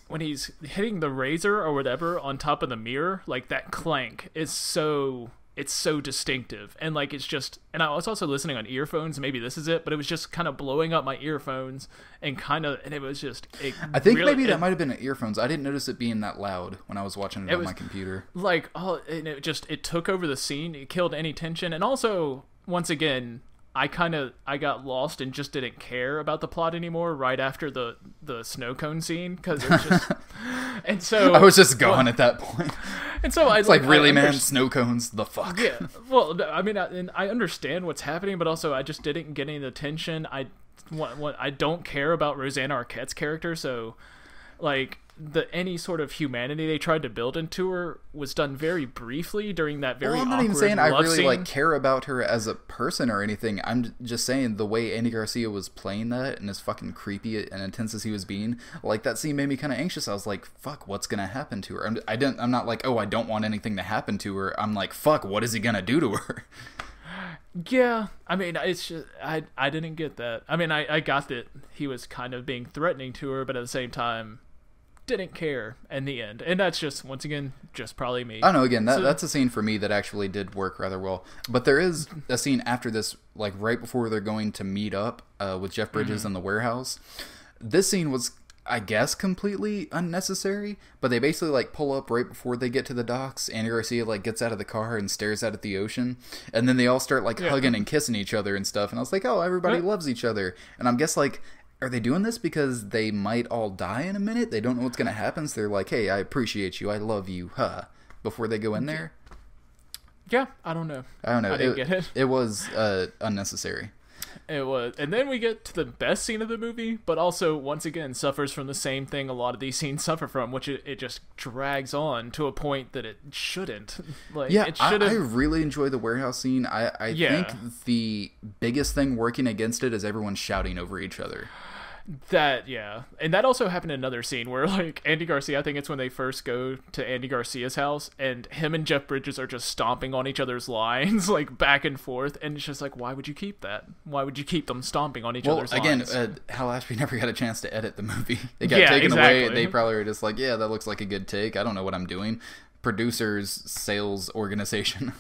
hitting the razor or whatever on top of the mirror, like that clank is so it's so distinctive, and like it's just, and I was also listening on earphones, maybe this is it, but it was just kind of blowing up my earphones and it was just I think really, maybe that might have been earphones. I didn't notice it being that loud when I was watching it on my computer. Like, oh, and it took over the scene. It killed any tension, and also once again, I got lost and just didn't care about the plot anymore right after the snow cone scene, because it was just and so I was just gone at that point. And so it's like really, man, snow cones, the fuck. Yeah, well, I mean, I understand what's happening, but also I just didn't get any of the tension. I don't care about Rosanna Arquette's character, so like any sort of humanity they tried to build into her was done very briefly during that very I'm not even saying I really like care about her as a person or anything. I'm just saying the way Andy Garcia was playing that and as fucking creepy and intense as he was being, like that scene made me kind of anxious. I was like, fuck, what's gonna happen to her? I'm not like, oh, I don't want anything to happen to her. I'm like, fuck, what is he gonna do to her? Yeah, I mean, it's just I didn't get that. I mean, I got that he was kind of being threatening to her, but at the same time didn't care in the end, and that's just, once again, just probably me. I don't know, again, that's a scene for me that actually did work rather well. But there is a scene after this, like right before they're going to meet up with Jeff Bridges in the warehouse. This scene was, I guess, completely unnecessary, but they basically like pull up right before they get to the docks. Andy Garcia like gets out of the car and stares out at the ocean, and then they all start like hugging and kissing each other and stuff, and I was like, oh, everybody loves each other. And I'm guess like, are they doing this because they might all die in a minute? They don't know what's going to happen, so they're like, hey, I appreciate you, I love you, huh, before they go in there? Yeah, I don't know. I didn't get it. It was unnecessary. It was. And then we get to the best scene of the movie, but also, once again, suffers from the same thing a lot of these scenes suffer from, which it just drags on to a point that it shouldn't. Like, yeah, it should've... I really enjoy the warehouse scene. I think the biggest thing working against it is everyone shouting over each other. That, yeah. And that also happened in another scene where, like, Andy Garcia, I think it's when they first go to Andy Garcia's house, and him and Jeff Bridges are just stomping on each other's lines, like, back and forth, and it's just like, why would you keep that? Why would you keep them stomping on each other's lines? Well, again, Hal Ashby never got a chance to edit the movie. They got taken away, they probably were just like, yeah, that looks like a good take, I don't know what I'm doing. Producers, sales organization.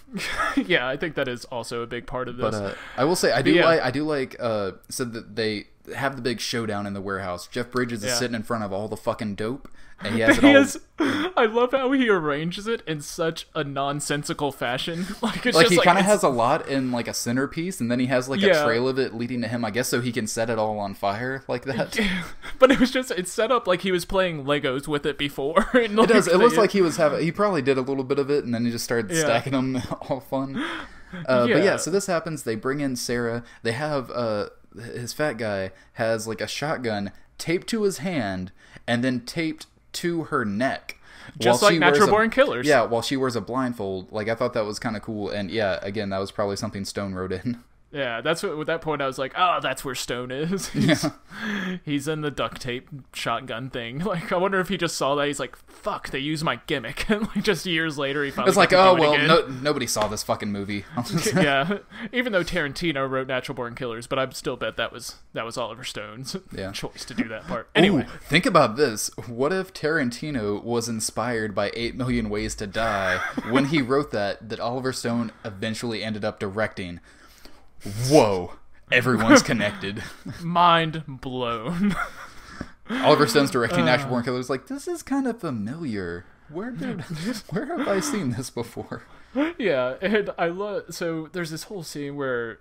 Yeah, I think that is also a big part of this. But I will say, I do like so that they have the big showdown in the warehouse. Jeff Bridges is sitting in front of all the fucking dope, and he has it all. I love how he arranges it in such a nonsensical fashion. Like, it's like just he kind of has a lot in like a centerpiece, and then he has like a trail of it leading to him, I guess, so he can set it all on fire like that. But it's set up like he was playing Legos with it before. And it does. It looks like he probably did a little bit of it, and then he just started stacking them all fun. But yeah, so this happens. They bring in Sarah. They have his fat guy has like a shotgun taped to his hand and then taped to her neck. Just like Natural Born Killers. Yeah, while she wears a blindfold. Like, I thought that was kind of cool. And yeah, again, that was probably something Stone wrote in. Yeah, that's what, with that point I was like, oh, that's where Stone is. He's in the duct tape shotgun thing. Like, I wonder if he just saw that. He's like, fuck, they used my gimmick. And like, just years later, he finally. It's like, oh well, nobody saw this fucking movie. Yeah, even though Tarantino wrote Natural Born Killers, but I still bet that was Oliver Stone's choice to do that part. Anyway, think about this: what if Tarantino was inspired by 8 Million Ways to Die when he wrote that Oliver Stone eventually ended up directing? Whoa, everyone's connected. Mind blown. Oliver Stone's directing Natural Born Killers. Like, this is kind of familiar. Where have I seen this before? Yeah, and I love. So there's this whole scene where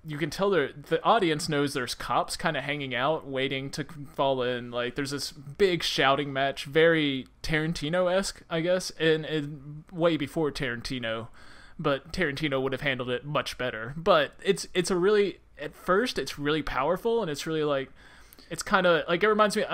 you can tell the audience knows there's cops kind of hanging out, waiting to fall in. Like, there's this big shouting match, very Tarantino-esque, I guess, and way before Tarantino. But Tarantino would have handled it much better. But it's a really, at first, it's really powerful, and it's really like, it's kind of like, it reminds me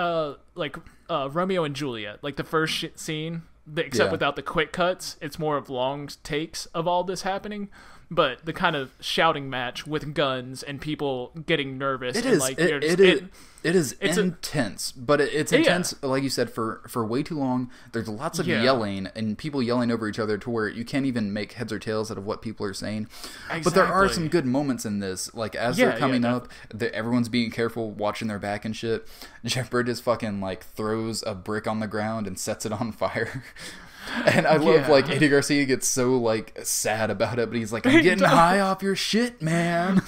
like Romeo and Juliet, like the first scene, except without the quick cuts. It's more of long takes of all this happening. But the kind of shouting match with guns and people getting nervous. It and is. Like, it is intense, but it's intense, like you said, for way too long. There's lots of yelling and people yelling over each other to where you can't even make heads or tails out of what people are saying. Exactly. But there are some good moments in this. Like, as they're coming up, everyone's being careful, watching their back and shit. Jeff Bridges fucking, like, throws a brick on the ground and sets it on fire. And I love, like, Andy Garcia gets so, like, sad about it, but he's like, I'm getting high off your shit, man.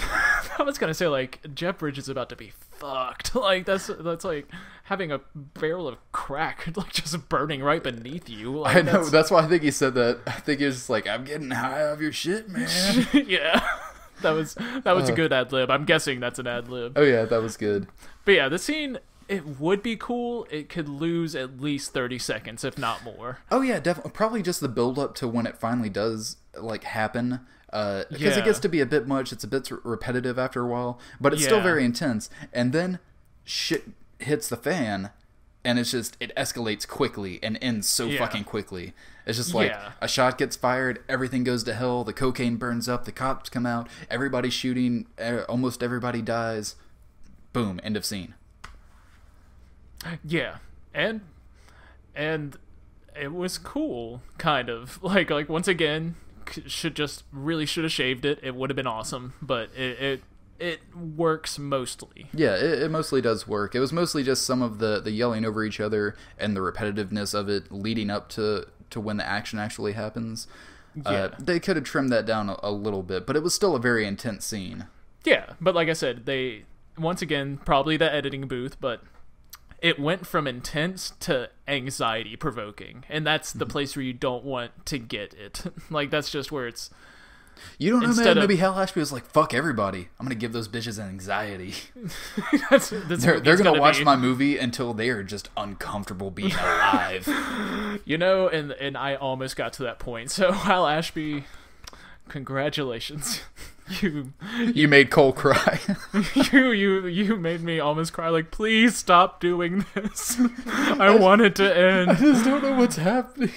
I was gonna say, like, Jeff Bridges is about to be fucked. Like, that's like having a barrel of crack, like, just burning right beneath you. Like, I know, that's why I think he said that. I think he was just like, I'm getting high off your shit, man. Yeah. That was a good ad-lib. I'm guessing that's an ad-lib. Oh, yeah, that was good. But yeah, the scene... It would be cool. It could lose at least 30 seconds, if not more. Oh, yeah, definitely. Probably just the build-up to when it finally does, like, happen. Because it gets to be a bit much. It's a bit repetitive after a while. But it's still very intense. And then shit hits the fan, and it's just... It escalates quickly and ends so fucking quickly. It's just like, a shot gets fired, everything goes to hell, the cocaine burns up, the cops come out, everybody's shooting, almost everybody dies. Boom, end of scene. Yeah, and it was cool, kind of. Like once again, should have shaved it. It would have been awesome, but it works mostly. Yeah, it mostly does work. It was mostly just some of the yelling over each other and the repetitiveness of it leading up to when the action actually happens. Yeah. They could have trimmed that down a little bit, but it was still a very intense scene. Yeah, but like I said, they, once again, probably the editing booth, but it went from intense to anxiety provoking, and that's the place where you don't want to get it. Like, that's just where it's... You don't know, man. Maybe Hal Ashby was like, fuck everybody. I'm going to give those bitches anxiety. They're going to watch my movie until they are just uncomfortable being alive. You know, and I almost got to that point. So, Hal Ashby, congratulations. You made Cole cry. you made me almost cry. Like, please stop doing this. I want it to end. I just don't know what's happening.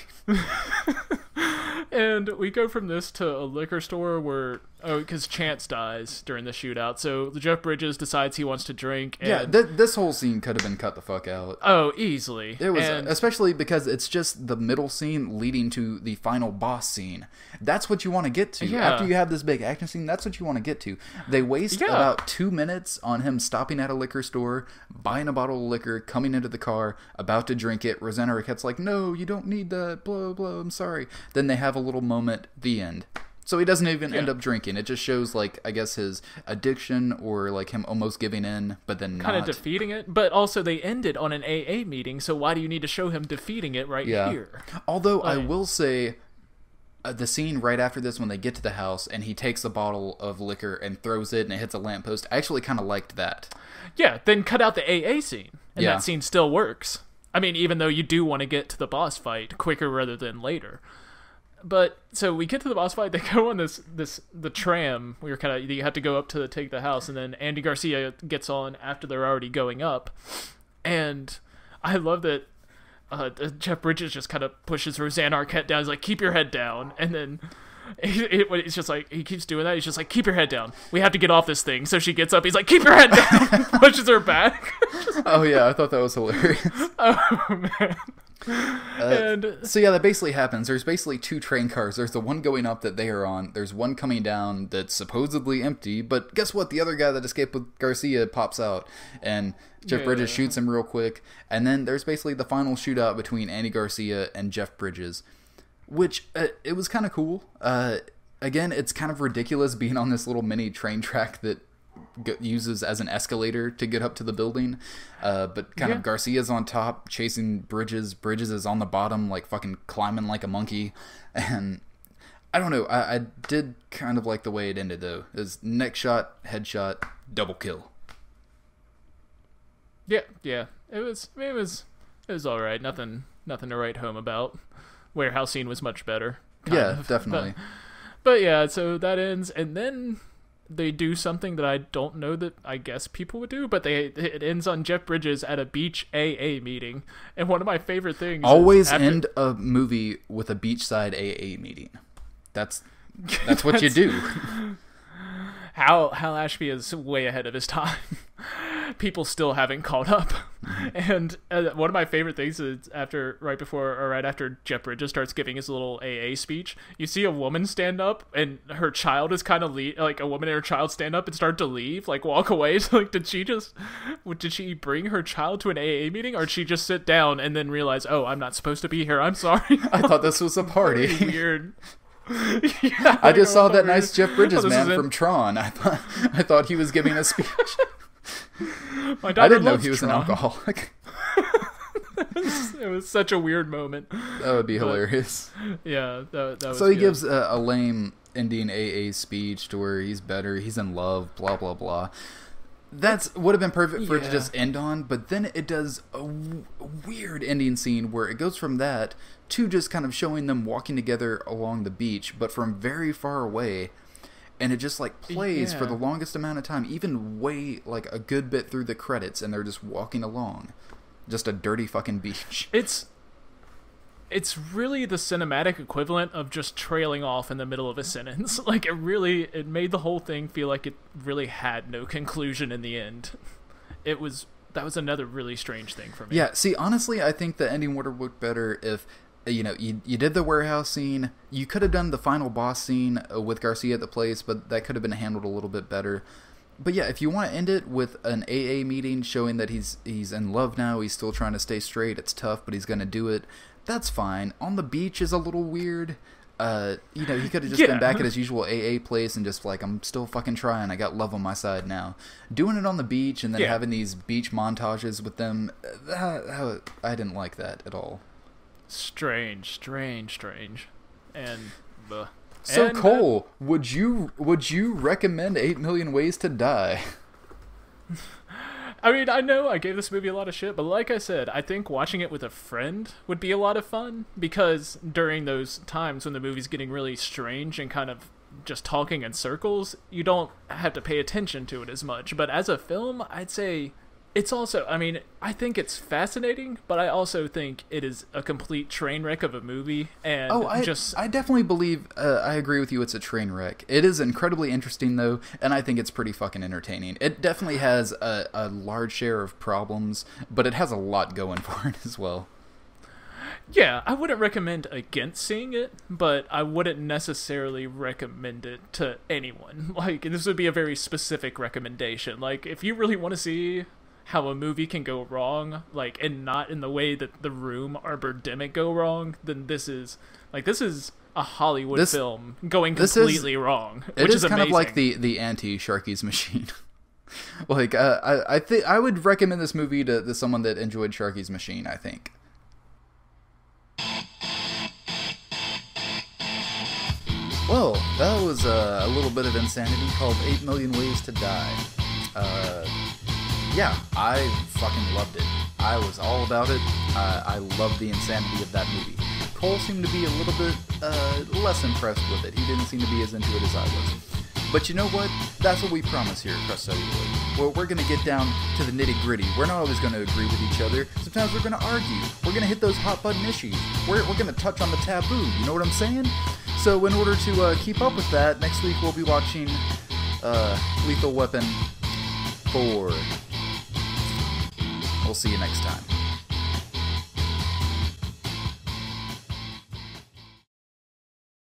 And we go from this to a liquor store where, because Chance dies during the shootout, so Jeff Bridges decides he wants to drink. And, this whole scene could have been cut the fuck out. Oh, easily. It was, especially because it's just the middle scene leading to the final boss scene. That's what you want to get to. Yeah. After you have this big action scene, that's what you want to get to. They waste about 2 minutes on him stopping at a liquor store, buying a bottle of liquor, coming into the car, about to drink it. Rosanna Arquette's like, no, you don't need that, blah, blah, I'm sorry. Then they have a little moment, the end. So he doesn't even end up drinking. It just shows, like, I guess his addiction or, like, him almost giving in, but then kind of defeating it. But also they ended on an AA meeting, so why do you need to show him defeating it here? Although I will say... the scene right after this when they get to the house and he takes a bottle of liquor and throws it and it hits a lamppost, I actually kind of liked that. Yeah, then cut out the AA scene. And that scene still works. I mean, even though you do want to get to the boss fight quicker rather than later. But, so we get to the boss fight, they go on the tram, where you have to go up to take the house, and then Andy Garcia gets on after they're already going up. And I love that Jeff Bridges just kind of pushes Rosanna Arquette down. He's like, keep your head down. And then it's just like, he keeps doing that. He's just like, keep your head down. We have to get off this thing. So she gets up. He's like, keep your head down. Pushes her back. Oh, yeah. I thought that was hilarious. Oh, man. So yeah, that basically happens. There's basically 2 train cars. There's the one going up that they are on. There's one coming down that's supposedly empty. But guess what? The other guy that escaped with Garcia pops out. And Jeff Bridges shoots him real quick. And then there's basically the final shootout between Andy Garcia and Jeff Bridges. Which, it was kind of cool. Again, it's kind of ridiculous being on this little mini train track that uses as an escalator to get up to the building, but kind of Garcia's on top chasing Bridges. Bridges is on the bottom, like fucking climbing like a monkey. And I don't know, I did kind of like the way it ended though. It was neck shot, headshot, double kill. Yeah, it was all right. Nothing to write home about. Warehouse scene was much better. Yeah, definitely. But yeah, so that ends, and then they do something that I don't know that I guess people would do, but it ends on Jeff Bridges at a beach AA meeting. And one of my favorite things always end a movie with a beachside AA meeting. That's what you do. Hal Ashby is way ahead of his time. people still haven't caught up. And one of my favorite things is right after Jeff Bridges starts giving his little AA speech, you see a woman stand up, and her child is kind of like a woman and her child stand up and start to leave, like walk away. So like, did she bring her child to an AA meeting, or did she just sit down and then realize, oh, I'm not supposed to be here, I'm sorry? I thought this was a party. Weird. Yeah, I just saw that nice Jeff Bridges man from Tron. I thought he was giving a speech. I didn't know he was an alcoholic. It was such a weird moment. That would be hilarious. Yeah, that was so he good. gives a lame ending AA speech to where he's better, he's in love, blah blah blah. Would have been perfect for it to just end on, but then it does a weird ending scene where it goes from that to just kind of showing them walking together along the beach, but from very far away. And it just like plays for the longest amount of time, even way like a good bit through the credits, and they're just walking along. Just a dirty fucking beach. It's really the cinematic equivalent of just trailing off in the middle of a sentence. Like it made the whole thing feel like it really had no conclusion in the end. That was another really strange thing for me. Yeah, see, honestly, I think the ending would have worked better if you did the warehouse scene. You could have done the final boss scene with Garcia at the place, but that could have been handled a little bit better. But yeah, if you want to end it with an AA meeting showing that he's in love now, he's still trying to stay straight, it's tough, but he's going to do it, that's fine. On the beach is a little weird. He could have just been back at his usual AA place and just like, I'm still fucking trying, I got love on my side now. Doing it on the beach and then having these beach montages with them, I didn't like that at all. Strange. And so Cole, would you recommend 8 Million Ways to Die? I mean, I know I gave this movie a lot of shit, but like I said, I think watching it with a friend would be a lot of fun, because during those times when the movie's getting really strange and kind of just talking in circles, you don't have to pay attention to it as much. But as a film, I'd say it's also, I mean, I think it's fascinating, but I also think it is a complete train wreck of a movie. And I definitely believe, I agree with you, it's a train wreck. It is incredibly interesting, though, and I think it's pretty fucking entertaining. It definitely has a large share of problems, but it has a lot going for it as well. Yeah, I wouldn't recommend against seeing it, but I wouldn't necessarily recommend it to anyone. Like, this would be a very specific recommendation. Like, if you really want to see how a movie can go wrong, like, and not in the way that The Room or Birdemic go wrong, then this is a Hollywood film going completely wrong, which is amazing. Kind of like the anti-Sharky's Machine. Like, I would recommend this movie to someone that enjoyed Sharky's Machine, I think. Well, that was a little bit of insanity called 8 Million Ways to Die. Yeah, I fucking loved it. I was all about it. I loved the insanity of that movie. Cole seemed to be a little bit less impressed with it. He didn't seem to be as into it as I was. But you know what? That's what we promise here at Celluloid. Well, we're going to get down to the nitty-gritty. We're not always going to agree with each other. Sometimes we're going to argue. We're going to hit those hot-button issues. We're going to touch on the taboo. You know what I'm saying? So in order to keep up with that, next week we'll be watching Lethal Weapon 4. We'll see you next time.